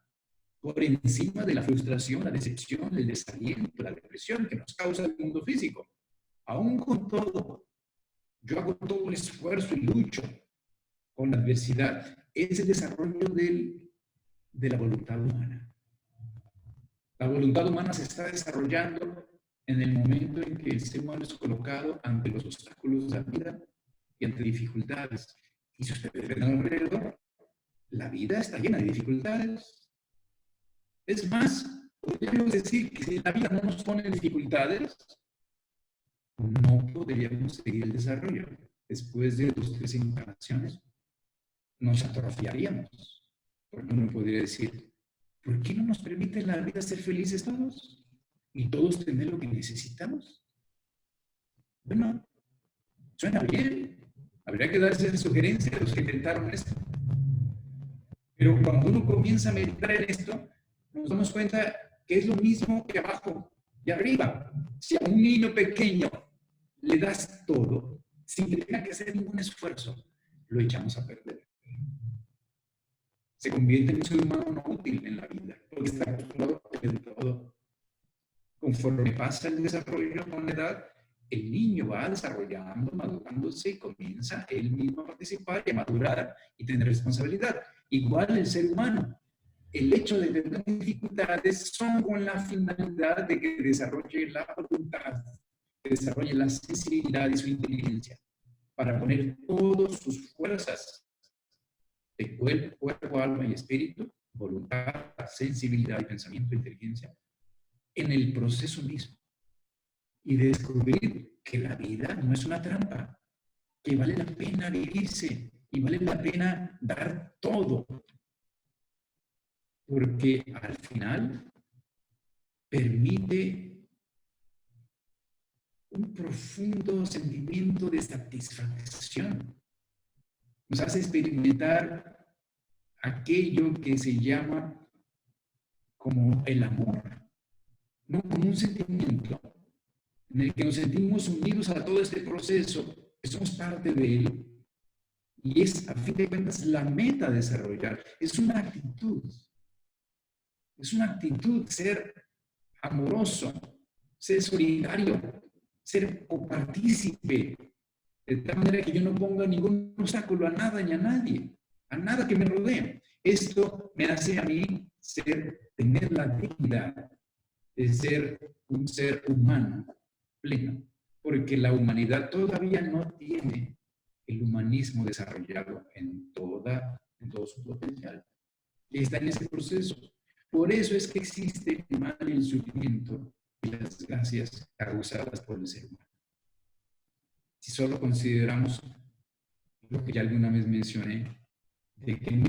por encima de la frustración, la decepción, el desaliento, la depresión que nos causa el mundo físico. Aún con todo, yo hago todo el esfuerzo y lucho con la adversidad. Es el desarrollo de la voluntad humana. La voluntad humana se está desarrollando en el momento en que el ser humano es colocado ante los obstáculos de la vida y ante dificultades. Y si ustedes ven alrededor, la vida está llena de dificultades. Es más, podríamos decir que si la vida no nos pone dificultades, no podríamos seguir el desarrollo. Después de 2 o 3 encarnaciones, nos atrofiaríamos. Porque uno podría decir, ¿por qué no nos permite la vida ser felices todos? Y todos tener lo que necesitamos. Bueno, suena bien. Habría que darse esa sugerencia a los que intentaron esto. Pero cuando uno comienza a meditar en esto, nos damos cuenta que es lo mismo que abajo y arriba. Si a un niño pequeño le das todo, sin que tenga que hacer ningún esfuerzo, lo echamos a perder. se convierte en un ser humano no útil en la vida, porque está acostumbrado a tener todo. Conforme pasa el desarrollo con la edad, el niño va desarrollando, madurándose y comienza él mismo a participar y a madurar y tener responsabilidad. Igual el ser humano. El hecho de tener dificultades son con la finalidad de que desarrolle la voluntad, que desarrolle la sensibilidad y su inteligencia, para poner todas sus fuerzas de cuerpo, alma y espíritu, voluntad, sensibilidad y pensamiento, inteligencia, en el proceso mismo. Y de descubrir que la vida no es una trampa, que vale la pena vivirse y vale la pena dar todo. Porque al final permite un profundo sentimiento de satisfacción. Nos hace experimentar aquello que se llama como el amor, no como un sentimiento en el que nos sentimos unidos a todo este proceso, que somos parte de él, y es, a fin de cuentas, la meta a desarrollar. Es una actitud ser amoroso, ser solidario, ser copartícipe, de tal manera que yo no ponga ningún obstáculo a nada ni a nadie, a nada que me rodee. Esto me hace a mí tener la dignidad de ser un ser humano pleno, porque la humanidad todavía no tiene el humanismo desarrollado en todo su potencial. Y está en ese proceso. Por eso es que existe el mal y el sufrimiento y las desgracias causadas por el ser humano. Si solo consideramos lo que ya alguna vez mencioné, de que no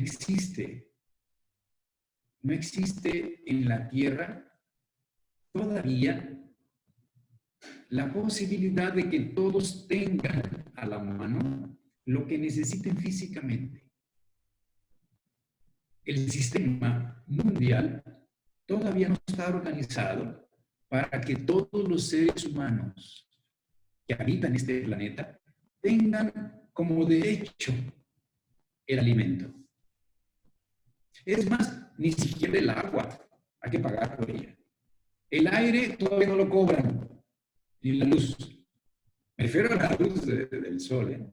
existe en la tierra todavía la posibilidad de que todos tengan a la mano lo que necesiten físicamente. El sistema mundial todavía no está organizado para que todos los seres humanos que habitan este planeta tengan como derecho el alimento. Es más, ni siquiera el agua, hay que pagar por ella. El aire todavía no lo cobran, ni la luz. Me refiero a la luz del sol, ¿eh?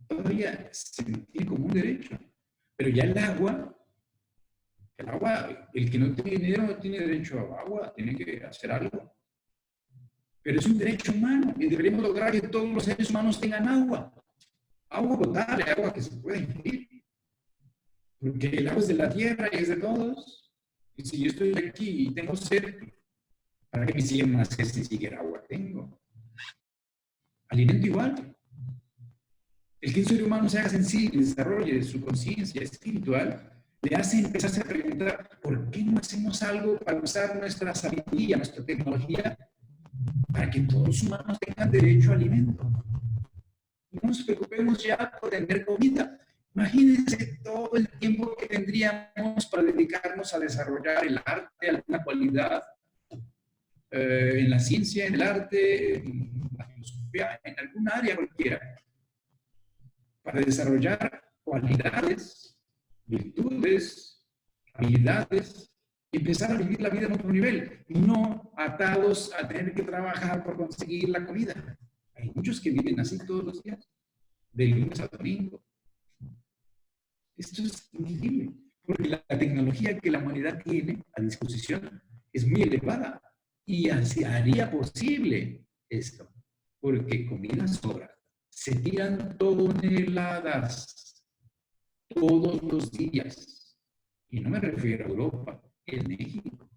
Todavía se tiene como un derecho. Pero ya el agua, el que no tiene dinero no tiene derecho a agua, tiene que hacer algo. Pero es un derecho humano y deberíamos lograr que todos los seres humanos tengan agua. Agua potable, agua que se puede ingerir. Porque el agua es de la tierra y es de todos. Y si yo estoy aquí y tengo sed, ¿para qué me siguen más sed si siquiera agua tengo? Alimento igual. El que un ser humano se haga sensible, desarrolle su conciencia espiritual, le hace empezarse a preguntar, ¿por qué no hacemos algo para usar nuestra sabiduría, nuestra tecnología, para que todos los humanos tengan derecho a alimento? No nos preocupemos ya por tener comida. Imagínense todo el tiempo que tendríamos para dedicarnos a desarrollar el arte, alguna cualidad, en la ciencia, en el arte, en la filosofía, en algún área cualquiera, para desarrollar cualidades, virtudes, habilidades, y empezar a vivir la vida en otro nivel, no atados a tener que trabajar por conseguir la comida. Hay muchos que viven así todos los días, de lunes a domingo. Esto es increíble, porque la tecnología que la humanidad tiene a disposición es muy elevada y así haría posible esto, porque comida sobra. Se tiran toneladas todos los días. Y no me refiero a Europa, en México.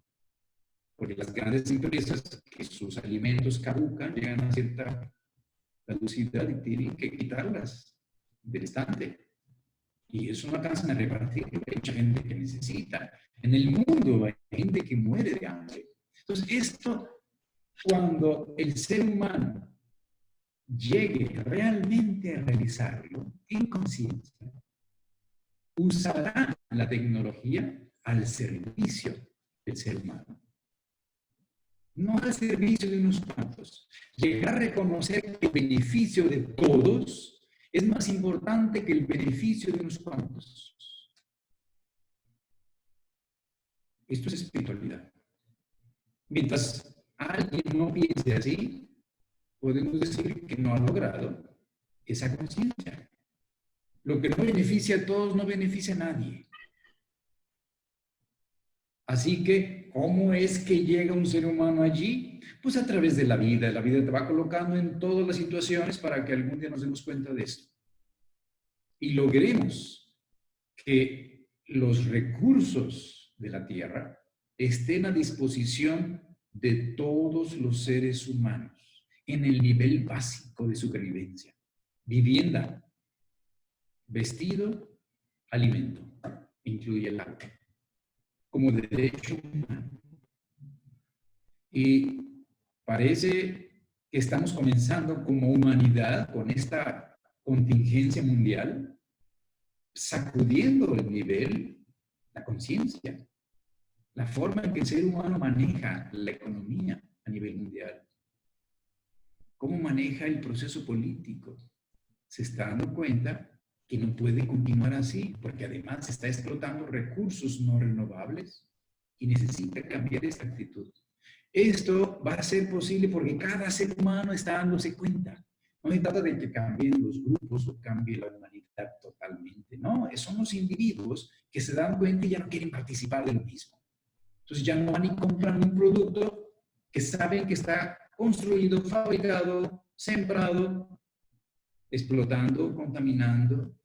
Porque las grandes empresas que sus alimentos caducan, llegan a cierta caducidad y tienen que quitarlas del estante. Y eso no alcanzan a repartir. Hay mucha gente que necesita. En el mundo hay gente que muere de hambre. Entonces, esto, cuando el ser humano llegue realmente a realizarlo en conciencia, usará la tecnología al servicio del ser humano, no al servicio de unos cuantos. Llegar a reconocer que el beneficio de todos es más importante que el beneficio de unos cuantos. Esto es espiritualidad. Mientras alguien no piense así, podemos decir que no ha logrado esa conciencia. Lo que no beneficia a todos no beneficia a nadie. Así que, ¿cómo es que llega un ser humano allí? Pues a través de la vida. La vida te va colocando en todas las situaciones para que algún día nos demos cuenta de esto. Y logremos que los recursos de la tierra estén a disposición de todos los seres humanos en el nivel básico de supervivencia. Vivienda, vestido, alimento, incluye el agua, como derecho humano. Y parece que estamos comenzando como humanidad con esta contingencia mundial, sacudiendo el nivel, la conciencia, la forma en que el ser humano maneja la economía a nivel mundial, cómo maneja el proceso político. Se está dando cuenta que no puede continuar así, porque además está explotando recursos no renovables y necesita cambiar esta actitud. Esto va a ser posible porque cada ser humano está dándose cuenta. No se trata de que cambien los grupos o cambie la humanidad totalmente. No, son los individuos que se dan cuenta y ya no quieren participar de lo mismo. Entonces ya no van y compran un producto que saben que está construido, fabricado, sembrado, explotando, contaminando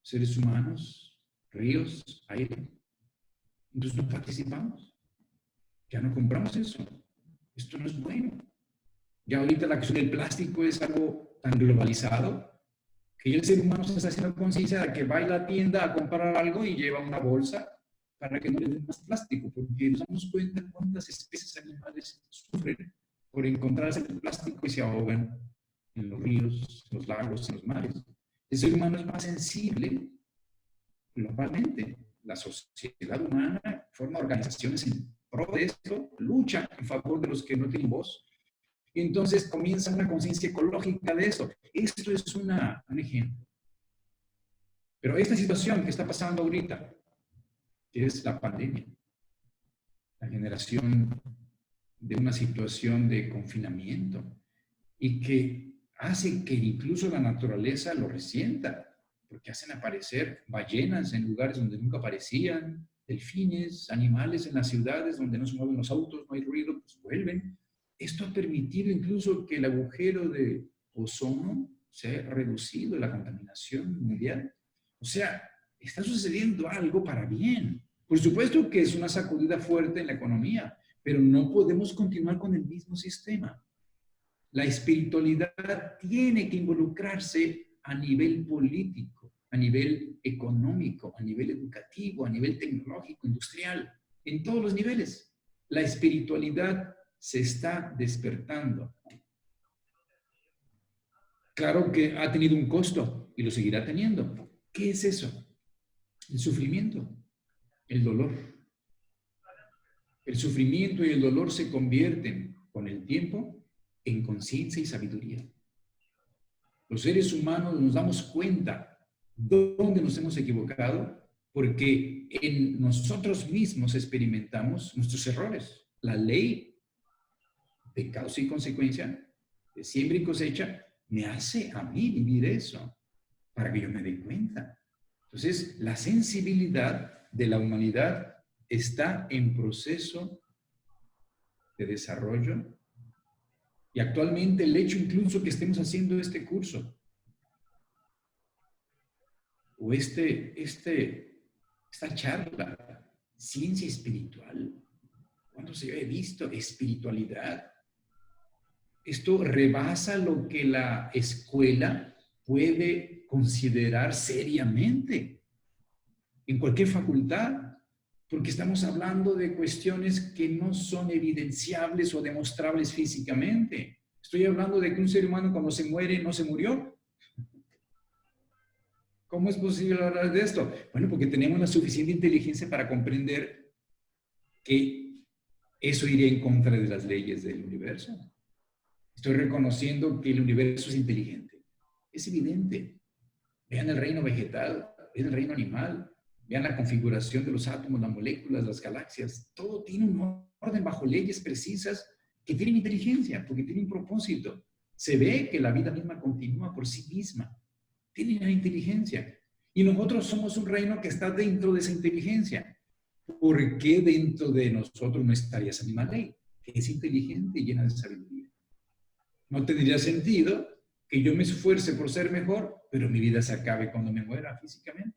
seres humanos, ríos, aire. Entonces no participamos. Ya no compramos eso. Esto no es bueno. Ya ahorita la cuestión del plástico es algo tan globalizado que el ser humano se está haciendo conciencia de que va a la tienda a comprar algo y lleva una bolsa para que no le den más plástico, porque nos damos cuenta cuántas especies animales sufren por encontrarse el plástico y se ahogan en los ríos, en los lagos, en los mares. El ser humano es más sensible globalmente. La sociedad humana forma organizaciones en pro de esto, lucha en favor de los que no tienen voz. Y entonces comienza una conciencia ecológica de eso. Esto es un ejemplo. Pero esta situación que está pasando ahorita, que es la pandemia, la generación de una situación de confinamiento y que hace que incluso la naturaleza lo resienta, porque hacen aparecer ballenas en lugares donde nunca aparecían, delfines, animales en las ciudades donde no se mueven los autos, no hay ruido, pues vuelven. Esto ha permitido incluso que el agujero de ozono se haya reducido, la contaminación mundial. O sea, está sucediendo algo para bien. Por supuesto que es una sacudida fuerte en la economía, pero no podemos continuar con el mismo sistema. La espiritualidad tiene que involucrarse a nivel político, a nivel económico, a nivel educativo, a nivel tecnológico, industrial, en todos los niveles. La espiritualidad se está despertando. Claro que ha tenido un costo y lo seguirá teniendo. ¿Qué es eso? El sufrimiento, el dolor. El sufrimiento y el dolor se convierten con el tiempo en conciencia y sabiduría. Los seres humanos nos damos cuenta dónde nos hemos equivocado porque en nosotros mismos experimentamos nuestros errores. La ley de causa y consecuencia, de siembra y cosecha, me hace a mí vivir eso para que yo me dé cuenta. Entonces, la sensibilidad de la humanidad está en proceso de desarrollo. Y actualmente el hecho incluso que estemos haciendo este curso o esta charla, ciencia espiritual, ¿cuándo se había visto espiritualidad? Esto rebasa lo que la escuela puede considerar seriamente en cualquier facultad, porque estamos hablando de cuestiones que no son evidenciables o demostrables físicamente. Estoy hablando de que un ser humano cuando se muere no se murió. ¿Cómo es posible hablar de esto? Bueno, porque tenemos la suficiente inteligencia para comprender que eso iría en contra de las leyes del universo. Estoy reconociendo que el universo es inteligente. Es evidente. Vean el reino vegetal, vean el reino animal. Vean la configuración de los átomos, las moléculas, las galaxias. Todo tiene un orden bajo leyes precisas que tienen inteligencia, porque tienen un propósito. Se ve que la vida misma continúa por sí misma. Tienen la inteligencia. Y nosotros somos un reino que está dentro de esa inteligencia. ¿Por qué dentro de nosotros no estaría esa misma ley? Que es inteligente y llena de sabiduría. No tendría sentido que yo me esfuerce por ser mejor, pero mi vida se acabe cuando me muera físicamente.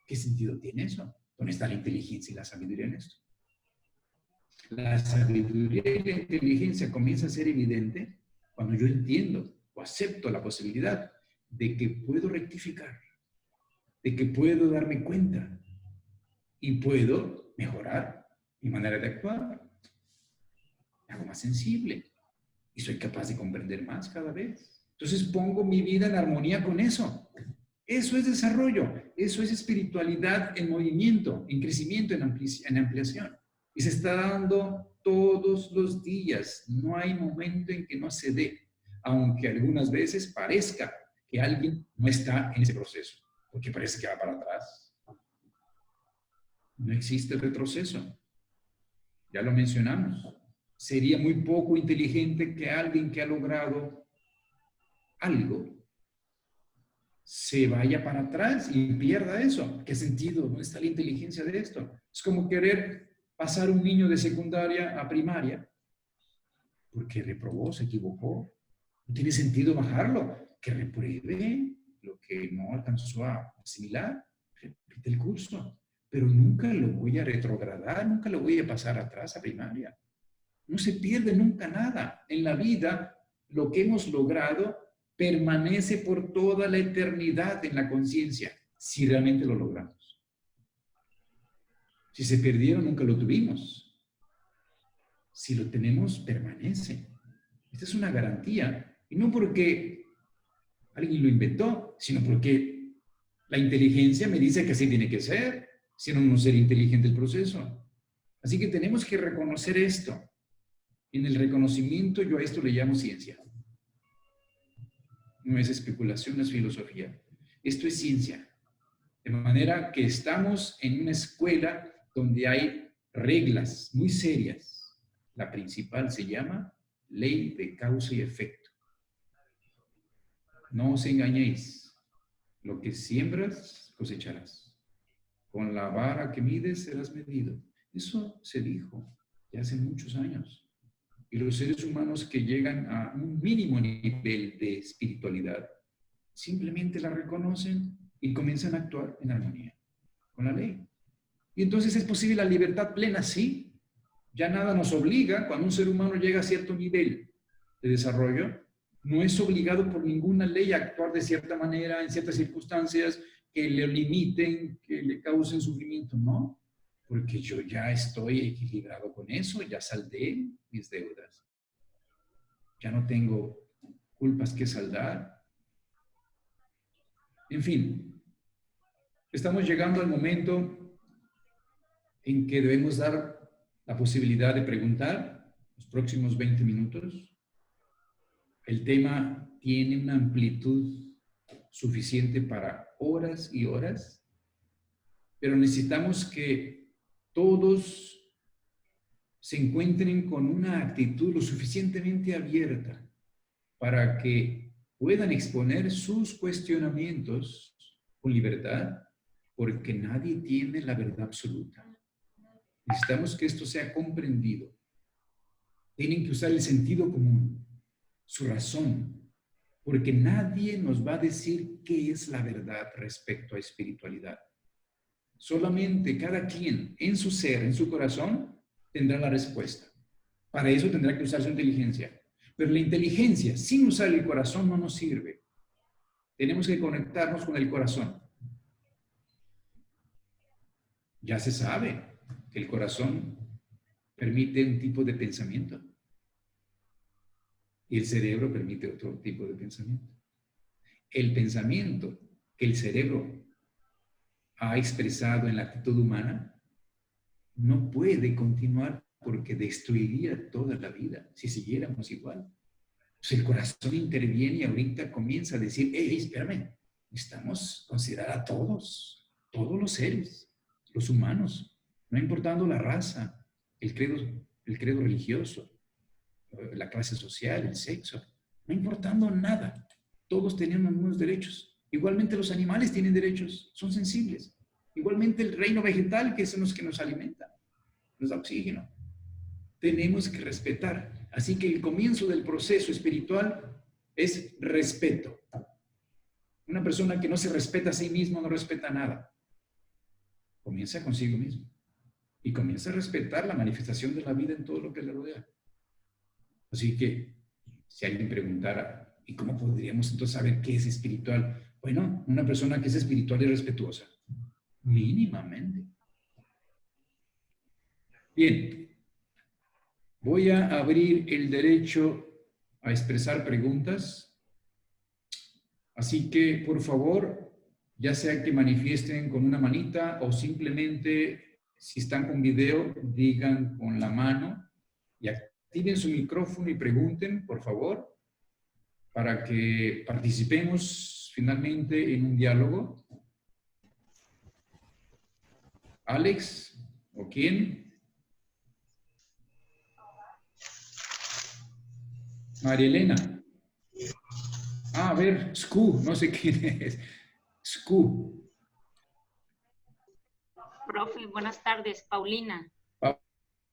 ¿Qué sentido tiene eso? ¿Dónde está la inteligencia y la sabiduría en esto? La sabiduría y la inteligencia comienza a ser evidente cuando yo entiendo o acepto la posibilidad de que puedo rectificar, de que puedo darme cuenta y puedo mejorar mi manera de actuar. Me hago más sensible y soy capaz de comprender más cada vez. Entonces pongo mi vida en armonía con eso. Eso es desarrollo, eso es espiritualidad en movimiento, en crecimiento, en ampliación. Y se está dando todos los días. No hay momento en que no se dé, aunque algunas veces parezca que alguien no está en ese proceso, porque parece que va para atrás. No existe retroceso. Ya lo mencionamos. Sería muy poco inteligente que alguien que ha logrado algo se vaya para atrás y pierda eso. ¿Qué sentido? ¿Dónde está la inteligencia de esto? Es como querer pasar un niño de secundaria a primaria porque reprobó, se equivocó. No tiene sentido bajarlo. Que repruebe lo que no alcanzó a asimilar. Repite el curso. Pero nunca lo voy a retrogradar, nunca lo voy a pasar atrás a primaria. No se pierde nunca nada. En la vida, lo que hemos logrado permanece por toda la eternidad en la conciencia, si realmente lo logramos. Si se perdieron, nunca lo tuvimos. Si lo tenemos, permanece. Esta es una garantía. Y no porque alguien lo inventó, sino porque la inteligencia me dice que así tiene que ser, si no, no sería inteligente el proceso. Así que tenemos que reconocer esto. En el reconocimiento, yo a esto le llamo ciencia. No es especulación, no es filosofía. Esto es ciencia. De manera que estamos en una escuela donde hay reglas muy serias. La principal se llama ley de causa y efecto. No os engañéis. Lo que siembras, cosecharás. Con la vara que mides, serás medido. Eso se dijo ya hace muchos años. Y los seres humanos que llegan a un mínimo nivel de espiritualidad simplemente la reconocen y comienzan a actuar en armonía con la ley. Y entonces es posible la libertad plena, sí. Ya nada nos obliga, cuando un ser humano llega a cierto nivel de desarrollo, no es obligado por ninguna ley a actuar de cierta manera, en ciertas circunstancias que le limiten, que le causen sufrimiento, no. Porque yo ya estoy equilibrado con eso, ya saldé mis deudas. Ya no tengo culpas que saldar. En fin, estamos llegando al momento en que debemos dar la posibilidad de preguntar los próximos 20 minutos. El tema tiene una amplitud suficiente para horas y horas, pero necesitamos que todos se encuentren con una actitud lo suficientemente abierta para que puedan exponer sus cuestionamientos con libertad, porque nadie tiene la verdad absoluta. Necesitamos que esto sea comprendido. Tienen que usar el sentido común, su razón, porque nadie nos va a decir qué es la verdad respecto a espiritualidad. Solamente cada quien en su ser, en su corazón, tendrá la respuesta. Para eso tendrá que usar su inteligencia. Pero la inteligencia sin usar el corazón no nos sirve. Tenemos que conectarnos con el corazón. Ya se sabe que el corazón permite un tipo de pensamiento y el cerebro permite otro tipo de pensamiento. El pensamiento que el cerebro ha expresado en la actitud humana no puede continuar porque destruiría toda la vida si siguiéramos igual. Pues el corazón interviene y ahorita comienza a decir, hey, espérame, necesitamos considerar a todos los seres. los humanos, no importando la raza, el credo religioso, la clase social, el sexo, no importando nada. Todos tenemos los mismos derechos. Igualmente los animales tienen derechos, son sensibles. Igualmente el reino vegetal, que son los que nos alimentan, nos da oxígeno. Tenemos que respetar. Así que el comienzo del proceso espiritual es respeto. Una persona que no se respeta a sí mismo no respeta nada. Comienza consigo mismo y comienza a respetar la manifestación de la vida en todo lo que le rodea. Así que, si alguien preguntara, ¿y cómo podríamos entonces saber qué es espiritual? Bueno, una persona que es espiritual y respetuosa, mínimamente. Bien, voy a abrir el derecho a expresar preguntas. Así que, por favor, ya sea que manifiesten con una manita o simplemente, si están con video, digan con la mano y activen su micrófono y pregunten, por favor, para que participemos finalmente en un diálogo. Alex, ¿o quién? María Elena. Ah, a ver, Scu, no sé quién es. Scu. Profe, buenas tardes, Paulina.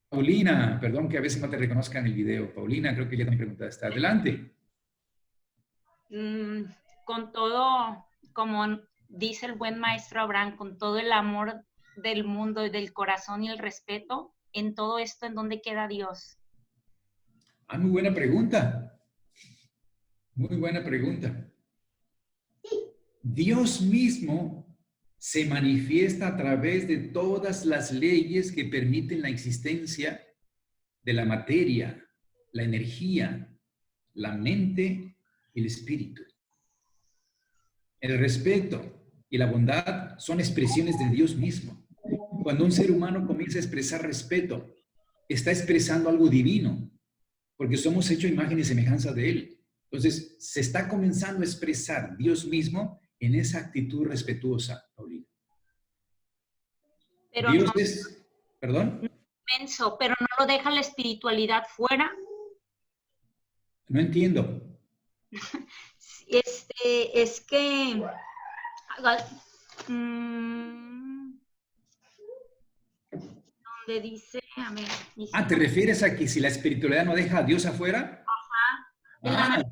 Paulina, perdón que a veces no te reconozca en el video. Paulina, creo que ya también preguntaste. Adelante. Con todo, como dice el buen maestro Abraham, con todo el amor del mundo y del corazón y el respeto, en todo esto, ¿en dónde queda Dios? Ah, muy buena pregunta. Muy buena pregunta. Dios mismo se manifiesta a través de todas las leyes que permiten la existencia de la materia, la energía, la mente y el espíritu. El respeto y la bondad son expresiones de Dios mismo. Cuando un ser humano comienza a expresar respeto, está expresando algo divino, porque somos hechos a imagen y semejanza de Él. Entonces, se está comenzando a expresar Dios mismo en esa actitud respetuosa, Paulina. Pero Dios no, es, perdón, pero no lo deja la espiritualidad fuera. no entiendo. Es que donde dice, a ver, Ah, ¿te refieres a que si la espiritualidad no deja a Dios afuera? Ah,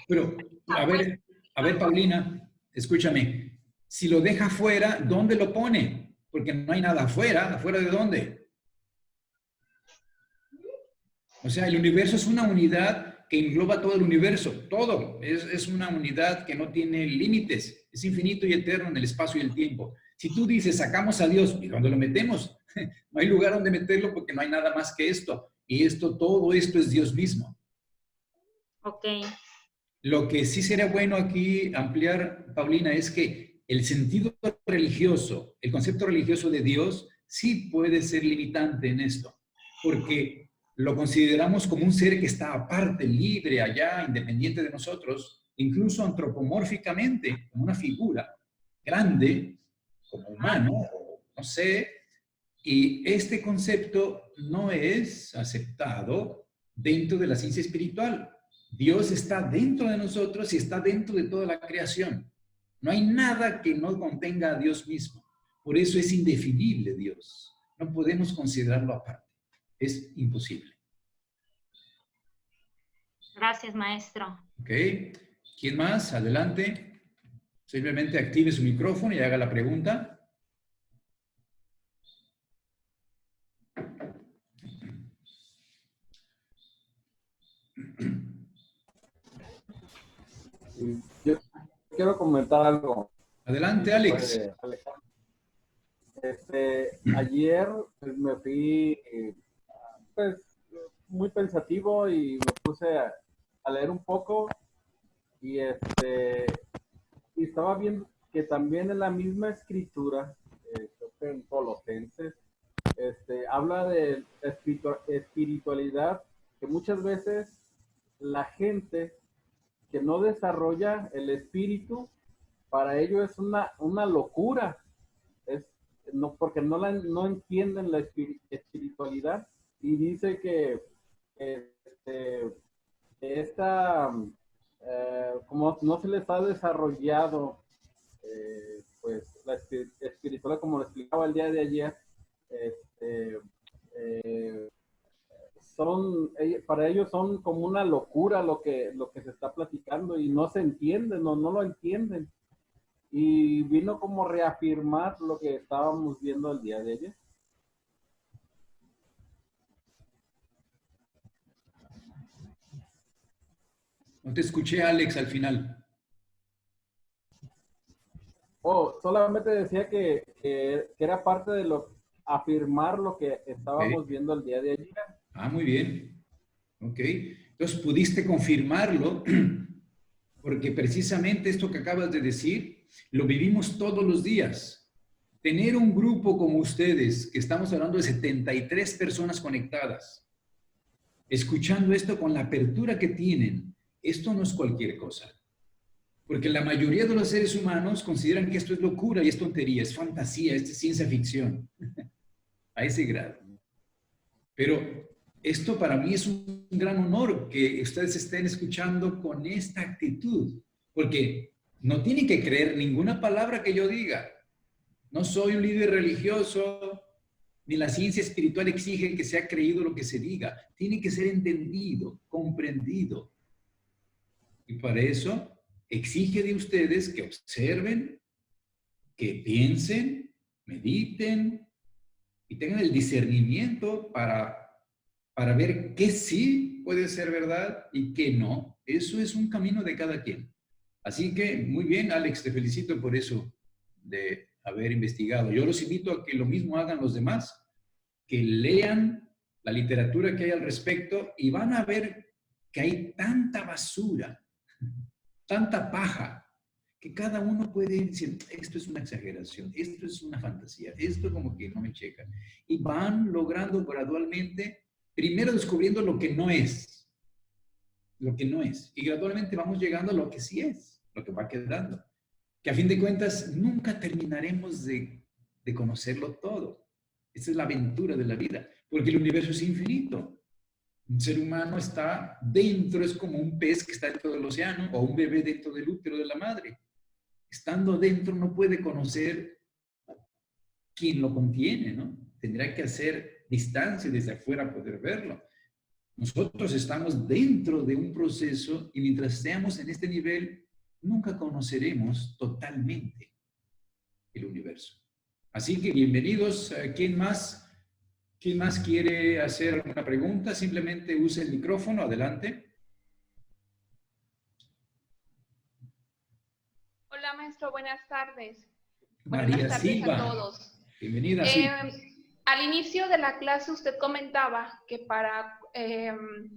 pero, a ver, Paulina, escúchame. Si lo deja afuera, ¿dónde lo pone? Porque no hay nada afuera. ¿Afuera de dónde? O sea, el universo es una unidad que engloba todo el universo. Todo. Es una unidad que no tiene límites. Es infinito y eterno en el espacio y el tiempo. Si tú dices, sacamos a Dios, ¿y dónde lo metemos? No hay lugar donde meterlo porque no hay nada más que esto. Y todo esto es Dios mismo. Ok. Lo que sí sería bueno aquí ampliar, Paulina, es que el sentido religioso, el concepto religioso de Dios, sí puede ser limitante en esto, porque lo consideramos como un ser que está aparte, libre, allá, independiente de nosotros, incluso antropomórficamente, como una figura grande, como humano, o no sé, y este concepto no es aceptado dentro de la ciencia espiritual. Dios está dentro de nosotros y está dentro de toda la creación. No hay nada que no contenga a Dios mismo. Por eso es indefinible Dios. No podemos considerarlo aparte. Es imposible. Gracias, maestro. ¿Ok? ¿Quién más? Adelante. Simplemente active su micrófono y haga la pregunta. Yo quiero comentar algo. Adelante, Alex. Ayer pues, me fui pues, muy pensativo y me puse a leer un poco y, y estaba viendo que también en la misma escritura, creo que en Colosenses, habla de espiritualidad, que muchas veces la gente que no desarrolla el espíritu, para ello es una locura. no, porque no entienden la espiritualidad, y dice que como no se les ha desarrollado pues la espiritualidad, como lo explicaba el día de ayer, para ellos son como una locura lo que se está platicando, y no se entienden, no lo entienden. Y vino como reafirmar lo que estábamos viendo el día de ayer. No te escuché, Alex, al final. Solamente decía que era parte de afirmar lo que estábamos viendo el día de ayer. Ah, muy bien. Ok. Entonces, pudiste confirmarlo porque precisamente esto que acabas de decir, lo vivimos todos los días. Tener un grupo como ustedes, que estamos hablando de 73 personas conectadas, escuchando esto con la apertura que tienen, esto no es cualquier cosa. Porque la mayoría de los seres humanos consideran que esto es locura y es tontería, es fantasía, es ciencia ficción. A ese grado. Pero esto para mí es un gran honor que ustedes estén escuchando con esta actitud, porque no tienen que creer ninguna palabra que yo diga. No soy un líder religioso, ni la ciencia espiritual exige que sea creído lo que se diga. Tiene que ser entendido, comprendido. Y para eso exige de ustedes que observen, que piensen, mediten y tengan el discernimiento para ver qué sí puede ser verdad y qué no. Eso es un camino de cada quien. Así que, muy bien, Alex, te felicito por eso de haber investigado. Yo los invito a que lo mismo hagan los demás, que lean la literatura que hay al respecto y van a ver que hay tanta basura, tanta paja, que cada uno puede ir diciendo, esto es una exageración, esto es una fantasía, esto como que no me checa. Y van logrando gradualmente, primero descubriendo lo que no es, y gradualmente vamos llegando a lo que sí es, lo que va quedando. Que a fin de cuentas nunca terminaremos de conocerlo todo. Esa es la aventura de la vida, porque el universo es infinito. Un ser humano está dentro, es como un pez que está dentro del océano o un bebé dentro del útero de la madre. Estando dentro no puede conocer quién lo contiene, ¿no? Tendrá que hacer distancia desde afuera poder verlo. Nosotros estamos dentro de un proceso y mientras estemos en este nivel, nunca conoceremos totalmente el universo. Así que bienvenidos. ¿Quién más quiere hacer una pregunta? Simplemente use el micrófono. Adelante. Hola, maestro. Buenas tardes. María Buenas tardes Silva. a todos. Bienvenida, Silva. Al inicio de la clase usted comentaba que para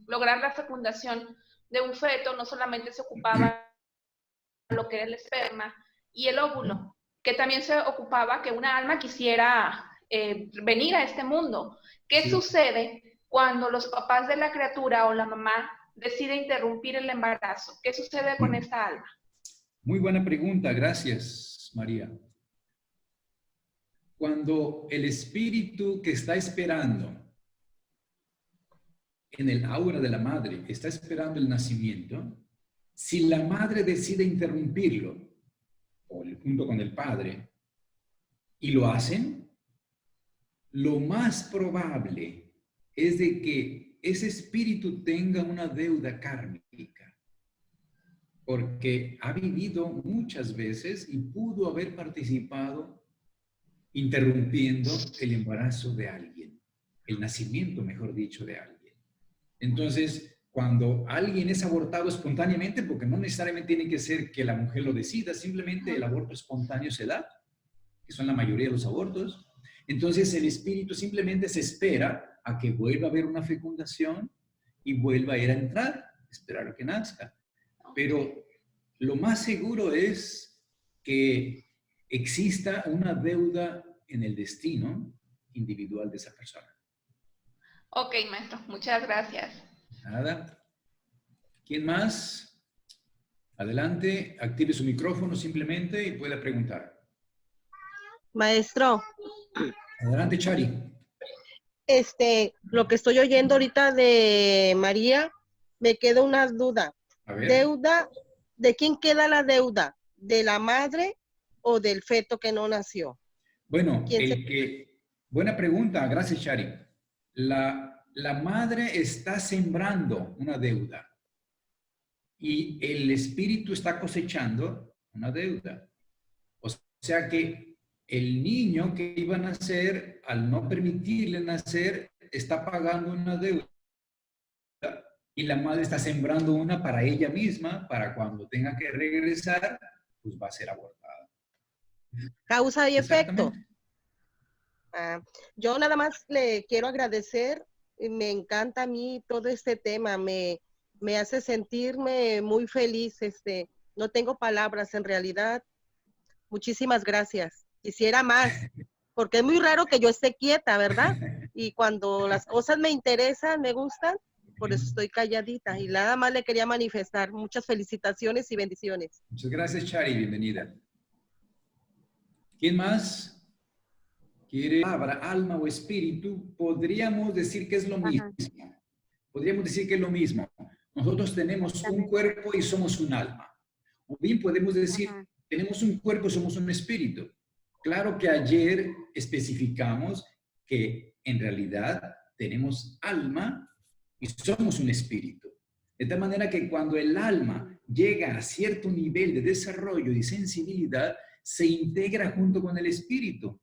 lograr la fecundación de un feto no solamente se ocupaba lo que era el esperma y el óvulo, que también se ocupaba que una alma quisiera venir a este mundo. ¿Qué sucede cuando los papás de la criatura o la mamá deciden interrumpir el embarazo? ¿Qué sucede con esta alma? Muy buena pregunta, gracias, María. Cuando el espíritu que está esperando en el aura de la madre, está esperando el nacimiento, si la madre decide interrumpirlo, o junto con el padre, y lo hacen, lo más probable es de que ese espíritu tenga una deuda kármica, porque ha vivido muchas veces y pudo haber participado interrumpiendo el embarazo de alguien, el nacimiento, mejor dicho, de alguien. Entonces, cuando alguien es abortado espontáneamente, porque no necesariamente tiene que ser que la mujer lo decida, simplemente el aborto espontáneo se da, que son la mayoría de los abortos, entonces el espíritu simplemente se espera a que vuelva a haber una fecundación y vuelva a ir a entrar, esperar a que nazca. Pero lo más seguro es que exista una deuda en el destino individual de esa persona. Ok, maestro, muchas gracias. Nada. ¿Quién más? Adelante, active su micrófono simplemente y pueda preguntar. Maestro, Adelante, Chari. Lo que estoy oyendo ahorita de María, me queda una duda. A ver. Deuda, ¿de quién queda la deuda? ¿De la madre o del feto que no nació? Bueno, ¿Quién buena pregunta, gracias, Chari. La madre está sembrando una deuda y el espíritu está cosechando una deuda. O sea que el niño que iba a nacer, al no permitirle nacer, está pagando una deuda y la madre está sembrando una para ella misma, para cuando tenga que regresar, pues va a ser abortada. Causa y efecto. Exactamente. Yo nada más le quiero agradecer, me encanta a mí todo este tema, me hace sentirme muy feliz, no tengo palabras en realidad. Muchísimas gracias. Quisiera más, porque es muy raro que yo esté quieta, ¿verdad? Y cuando las cosas me interesan, me gustan, por eso estoy calladita y nada más le quería manifestar. Muchas felicitaciones y bendiciones. Muchas gracias, Chari, bienvenida. ¿Quién más quiere palabra, alma o espíritu? Podríamos decir que es lo mismo. Podríamos decir que es lo mismo. Nosotros tenemos un cuerpo y somos un alma. O bien podemos decir, tenemos un cuerpo y somos un espíritu. Claro que ayer especificamos que en realidad tenemos alma y somos un espíritu. De tal manera que cuando el alma llega a cierto nivel de desarrollo y sensibilidad, se integra junto con el espíritu.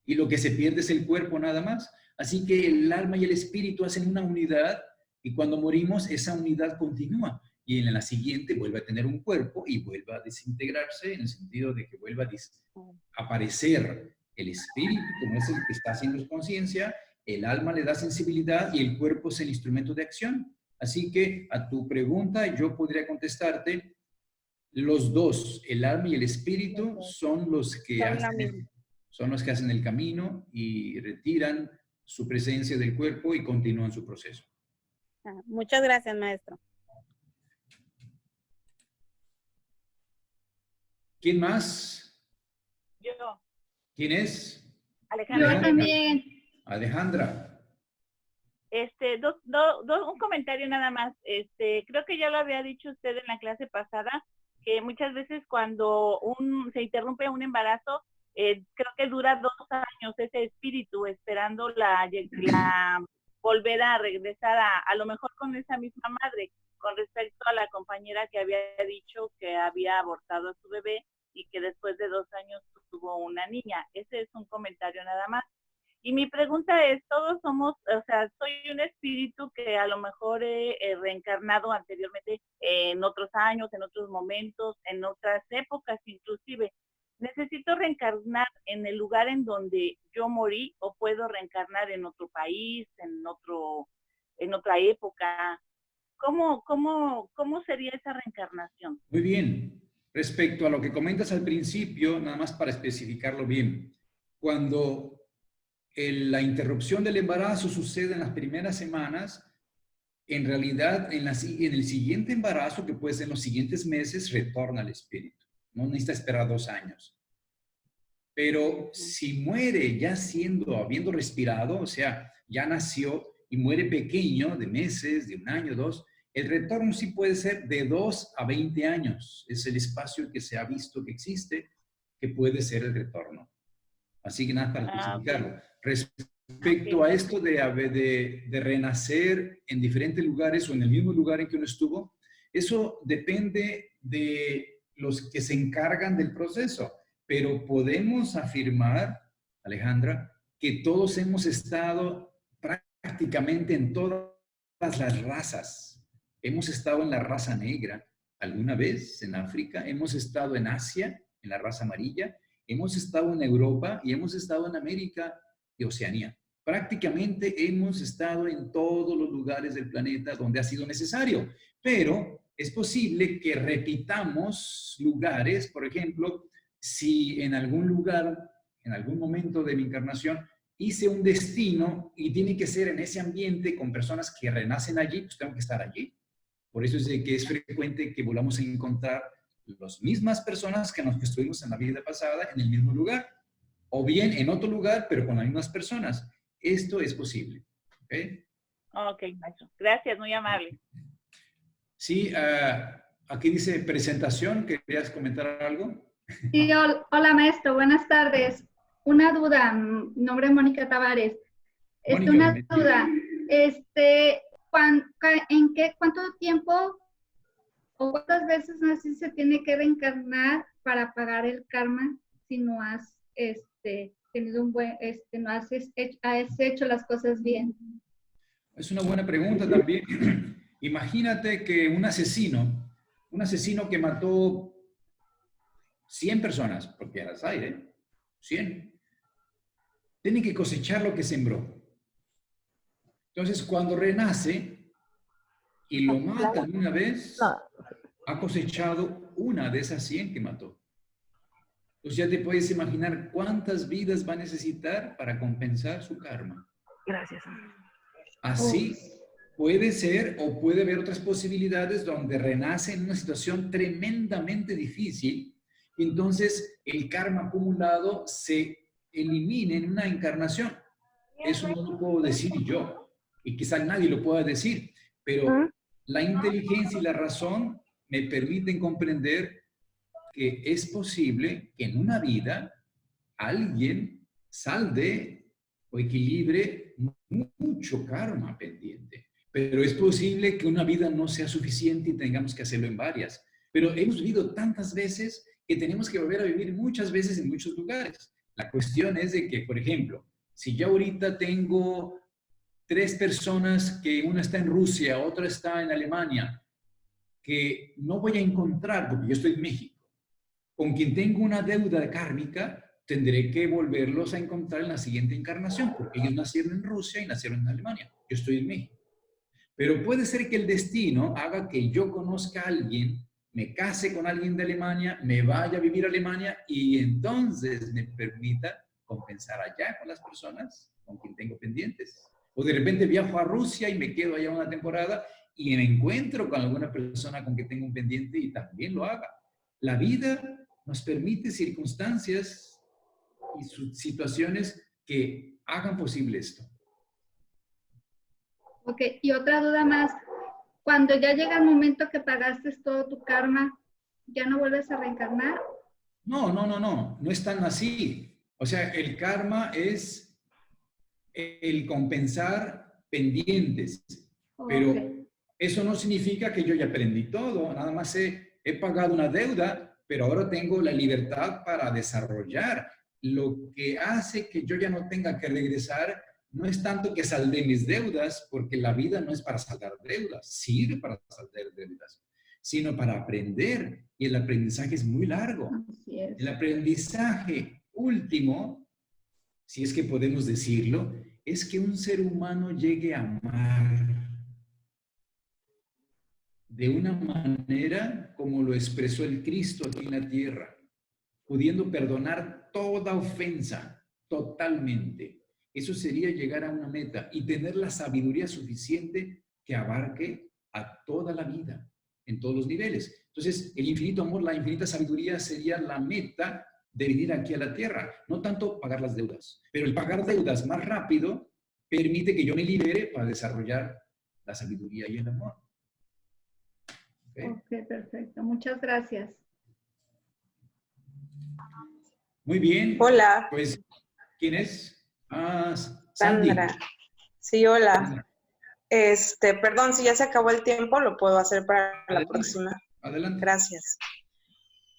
Y lo que se pierde es el cuerpo nada más. Así que el alma y el espíritu hacen una unidad y cuando morimos esa unidad continúa. Y en la siguiente vuelve a tener un cuerpo y vuelve a desintegrarse en el sentido de que vuelva a aparecer el espíritu, como es el que está haciendo conciencia, el alma le da sensibilidad y el cuerpo es el instrumento de acción. Así que a tu pregunta yo podría contestarte, los dos, el alma y el espíritu, son los que hacen el camino y retiran su presencia del cuerpo y continúan su proceso. Muchas gracias, maestro. ¿Quién más? Yo. ¿Quién es? Alejandra. Yo también. Alejandra. Un comentario nada más. Creo que ya lo había dicho usted en la clase pasada, que muchas veces cuando se interrumpe un embarazo, creo que dura 2 años ese espíritu esperando volver a regresar a lo mejor con esa misma madre, con respecto a la compañera que había dicho que había abortado a su bebé y que después de 2 años tuvo una niña. Ese es un comentario nada más. Y mi pregunta es, todos somos, o sea, soy un espíritu que a lo mejor he reencarnado anteriormente en otros años, en otros momentos, en otras épocas inclusive. ¿Necesito reencarnar en el lugar en donde yo morí o puedo reencarnar en otro país, en otra época? ¿Cómo sería esa reencarnación? Muy bien. Respecto a lo que comentas al principio, nada más para especificarlo bien, cuando la interrupción del embarazo sucede en las primeras semanas, en realidad en el siguiente embarazo, que puede ser en los siguientes meses, retorna el espíritu. No necesita esperar 2 años. Pero si muere ya habiendo respirado, o sea, ya nació y muere pequeño, de meses, de 1 año, 2, el retorno sí puede ser de 2 a 20 años. Es el espacio que se ha visto que existe, que puede ser el retorno. Así que nada, para especificarlo. Respecto a esto de renacer en diferentes lugares o en el mismo lugar en que uno estuvo, eso depende de los que se encargan del proceso. Pero podemos afirmar, Alejandra, que todos hemos estado prácticamente en todas las razas. Hemos estado en la raza negra alguna vez en África, hemos estado en Asia, en la raza amarilla, hemos estado en Europa y hemos estado en América y Oceanía. Prácticamente hemos estado en todos los lugares del planeta donde ha sido necesario, pero es posible que repitamos lugares. Por ejemplo, si en algún lugar, en algún momento de mi encarnación, hice un destino y tiene que ser en ese ambiente con personas que renacen allí, pues tengo que estar allí. Por eso es de que es frecuente que volvamos a encontrar las mismas personas que nos estuvimos en la vida pasada en el mismo lugar. o bien en otro lugar, pero con las mismas personas. Esto es posible. ¿Ok? Ok, maestro. Gracias, muy amable. Sí, aquí dice presentación. ¿Querías comentar algo? Sí, hola maestro, buenas tardes. Una duda, mi nombre es Mónica Tavares. Mónica, Una bienvenida. duda, ¿cuánto tiempo o cuántas veces así se tiene que reencarnar para pagar el karma si no has tenido un buen, no has hecho las cosas bien? Es una buena pregunta también. Imagínate que un asesino que mató 100 personas, porque las hay, ¿eh? 100, tiene que cosechar lo que sembró. Entonces, cuando renace y lo matan una vez, ha cosechado una de esas 100 que mató. Entonces ya te puedes imaginar cuántas vidas va a necesitar para compensar su karma. Gracias. Así puede ser o puede haber otras posibilidades donde renace en una situación tremendamente difícil. Entonces el karma acumulado se elimina en una encarnación. Eso no lo puedo decir yo y quizás nadie lo pueda decir, pero la inteligencia y la razón me permiten comprender que es posible que en una vida alguien salde o equilibre mucho karma pendiente. Pero es posible que una vida no sea suficiente y tengamos que hacerlo en varias. Pero hemos vivido tantas veces que tenemos que volver a vivir muchas veces en muchos lugares. La cuestión es de que, por ejemplo, si yo ahorita tengo 3 personas, que una está en Rusia, otra está en Alemania, que no voy a encontrar, porque yo estoy en México, con quien tengo una deuda kármica, tendré que volverlos a encontrar en la siguiente encarnación, porque ellos nacieron en Rusia y nacieron en Alemania. Yo estoy en México. Pero puede ser que el destino haga que yo conozca a alguien, me case con alguien de Alemania, me vaya a vivir a Alemania y entonces me permita compensar allá con las personas con quien tengo pendientes. O de repente viajo a Rusia y me quedo allá una temporada y me encuentro con alguna persona con quien tengo un pendiente y también lo haga. La vida nos permite circunstancias y situaciones que hagan posible esto. Ok, y otra duda más. Cuando ya llega el momento que pagaste todo tu karma, ¿ya no vuelves a reencarnar? No es tan así. O sea, el karma es el compensar pendientes, pero eso no significa que yo ya aprendí todo, nada más he pagado una deuda, pero ahora tengo la libertad para desarrollar. Lo que hace que yo ya no tenga que regresar no es tanto que saldé mis deudas, porque la vida no es para saldar deudas, sirve para saldar deudas, sino para aprender, y el aprendizaje es muy largo. Así es. El aprendizaje último, si es que podemos decirlo, es que un ser humano llegue a amar de una manera como lo expresó el Cristo aquí en la tierra, pudiendo perdonar toda ofensa totalmente. Eso sería llegar a una meta y tener la sabiduría suficiente que abarque a toda la vida, en todos los niveles. Entonces, el infinito amor, la infinita sabiduría sería la meta de venir aquí a la tierra. No tanto pagar las deudas, pero el pagar deudas más rápido permite que yo me libere para desarrollar la sabiduría y el amor. Ok, perfecto. Muchas gracias. Muy bien. Hola. Pues, ¿quién es? Sandra. Sí, hola. Perdón, si ya se acabó el tiempo, lo puedo hacer para la próxima. Adelante. Gracias.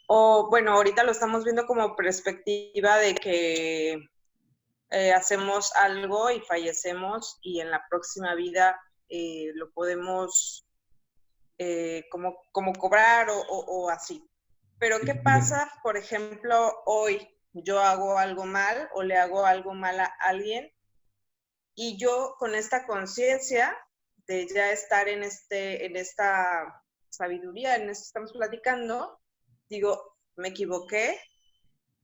Bueno, ahorita lo estamos viendo como perspectiva de que hacemos algo y fallecemos y en la próxima vida lo podemos como cobrar o así. Pero ¿qué pasa, por ejemplo, hoy yo hago algo mal o le hago algo mal a alguien y yo con esta conciencia de ya estar en esta sabiduría, en esto que estamos platicando, digo, me equivoqué,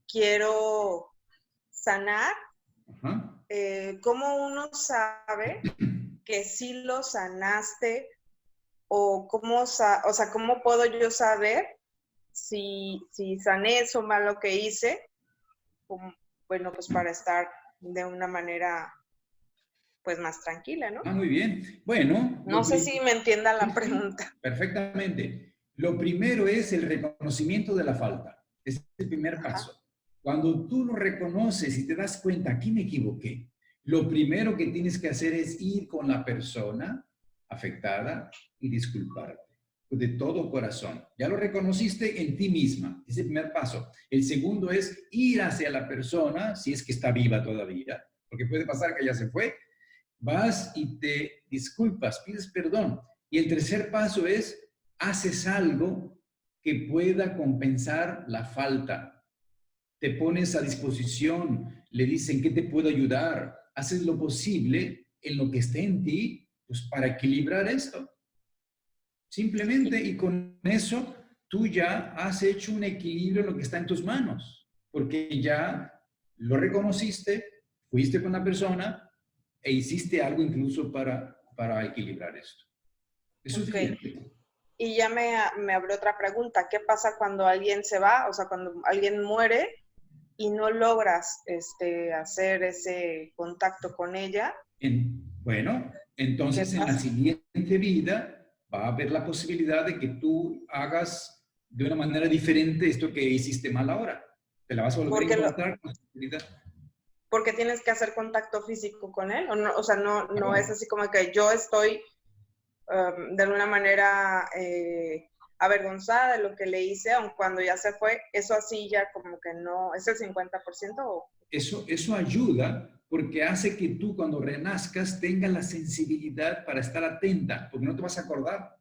quiero sanar? ¿Cómo uno sabe que sí lo sanaste? ¿O cómo puedo yo saber si sané eso malo que hice? bueno, pues para estar de una manera pues más tranquila, ¿no? Ah, muy bien. Bueno. No sé si me entienda la pregunta. Perfectamente. Lo primero es el reconocimiento de la falta. Es el primer paso. Cuando tú lo reconoces y te das cuenta, aquí me equivoqué, lo primero que tienes que hacer es ir con la persona afectada y disculparte de todo corazón. Ya lo reconociste en ti misma. Es el primer paso. El segundo es ir hacia la persona, si es que está viva todavía, porque puede pasar que ya se fue. Vas y te disculpas, pides perdón. Y el tercer paso es, haces algo que pueda compensar la falta. Te pones a disposición, le dicen que te puedo ayudar, haces lo posible en lo que esté en ti, pues para equilibrar esto. Simplemente, y con eso tú ya has hecho un equilibrio en lo que está en tus manos, porque ya lo reconociste, fuiste con la persona e hiciste algo incluso para equilibrar esto. Es suficiente. Y ya me abrió otra pregunta. ¿Qué pasa cuando alguien se va? O sea, cuando alguien muere y no logras hacer ese contacto con ella. Bueno, entonces en la siguiente vida va a haber la posibilidad de que tú hagas de una manera diferente esto que hiciste mal ahora. Te la vas a volver a encontrar con posibilidad. Porque tienes que hacer contacto físico con él, o sea, no es así como que yo estoy de alguna manera avergonzada de lo que le hice, aun cuando ya se fue, eso así ya como que no, ¿es el 50%? Eso ayuda porque hace que tú cuando renazcas tengas la sensibilidad para estar atenta, porque no te vas a acordar.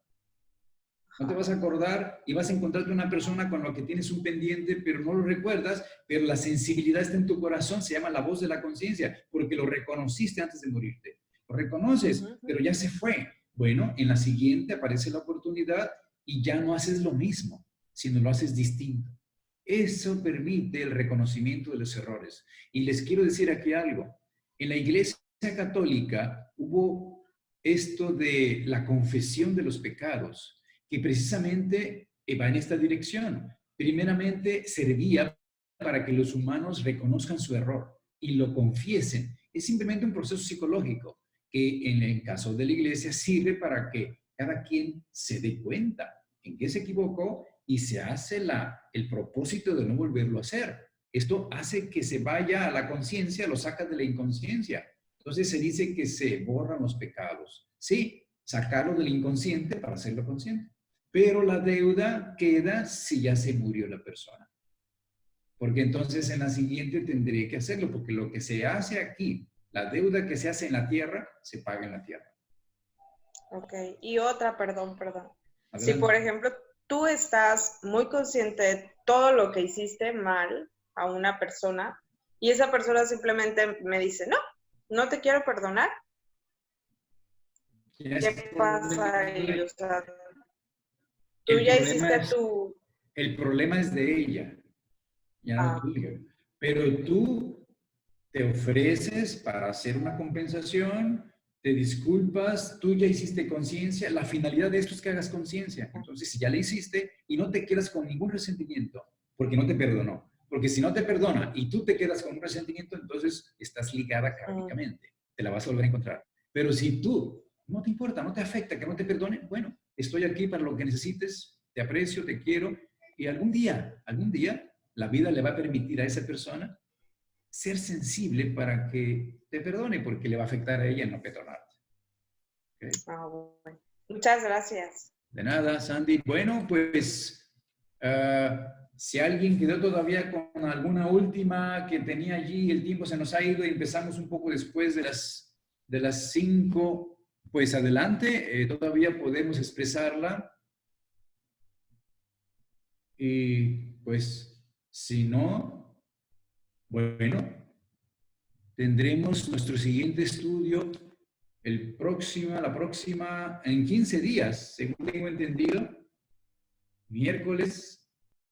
No te vas a acordar y vas a encontrarte una persona con la que tienes un pendiente, pero no lo recuerdas, pero la sensibilidad está en tu corazón, se llama la voz de la conciencia, porque lo reconociste antes de morirte. Lo reconoces, pero ya se fue. Bueno, en la siguiente aparece la oportunidad y ya no haces lo mismo, sino lo haces distinto. Eso permite el reconocimiento de los errores. Y les quiero decir aquí algo. En la Iglesia Católica hubo esto de la confesión de los pecados, que precisamente va en esta dirección. Primeramente, servía para que los humanos reconozcan su error y lo confiesen. Es simplemente un proceso psicológico que en el caso de la iglesia sirve para que cada quien se dé cuenta en qué se equivocó y se hace el propósito de no volverlo a hacer. Esto hace que se vaya a la conciencia, lo saca de la inconsciencia. Entonces se dice que se borran los pecados. Sí, sacarlo del inconsciente para hacerlo consciente. Pero la deuda queda si ya se murió la persona. Porque entonces en la siguiente tendría que hacerlo, porque lo que se hace aquí, la deuda que se hace en la tierra, se paga en la tierra. Ok, y otra, perdón. Adelante. Si por ejemplo tú estás muy consciente de todo lo que hiciste mal a una persona y esa persona simplemente me dice, no te quiero perdonar. ¿Qué pasa ahí? O sea, tú ya hiciste tu... El problema es de ella, ya no tuyo. Pero tú te ofreces para hacer una compensación, te disculpas, tú ya hiciste conciencia. La finalidad de esto es que hagas conciencia. Entonces, si ya le hiciste y no te quedas con ningún resentimiento, porque no te perdonó. Porque si no te perdona y tú te quedas con un resentimiento, entonces estás ligada kármicamente. Te la vas a volver a encontrar. Pero si tú no te importa, no te afecta que no te perdone, bueno, estoy aquí para lo que necesites, te aprecio, te quiero, y algún día, la vida le va a permitir a esa persona ser sensible para que te perdone, porque le va a afectar a ella no perdonarte. ¿Okay? Bueno. Muchas gracias. De nada, Sandy. Bueno, pues, si alguien quedó todavía con alguna última que tenía allí, el tiempo se nos ha ido y empezamos un poco después de las 5. Pues adelante, todavía podemos expresarla. Y pues, si no, bueno, tendremos nuestro siguiente estudio la próxima, en 15 días, según tengo entendido, miércoles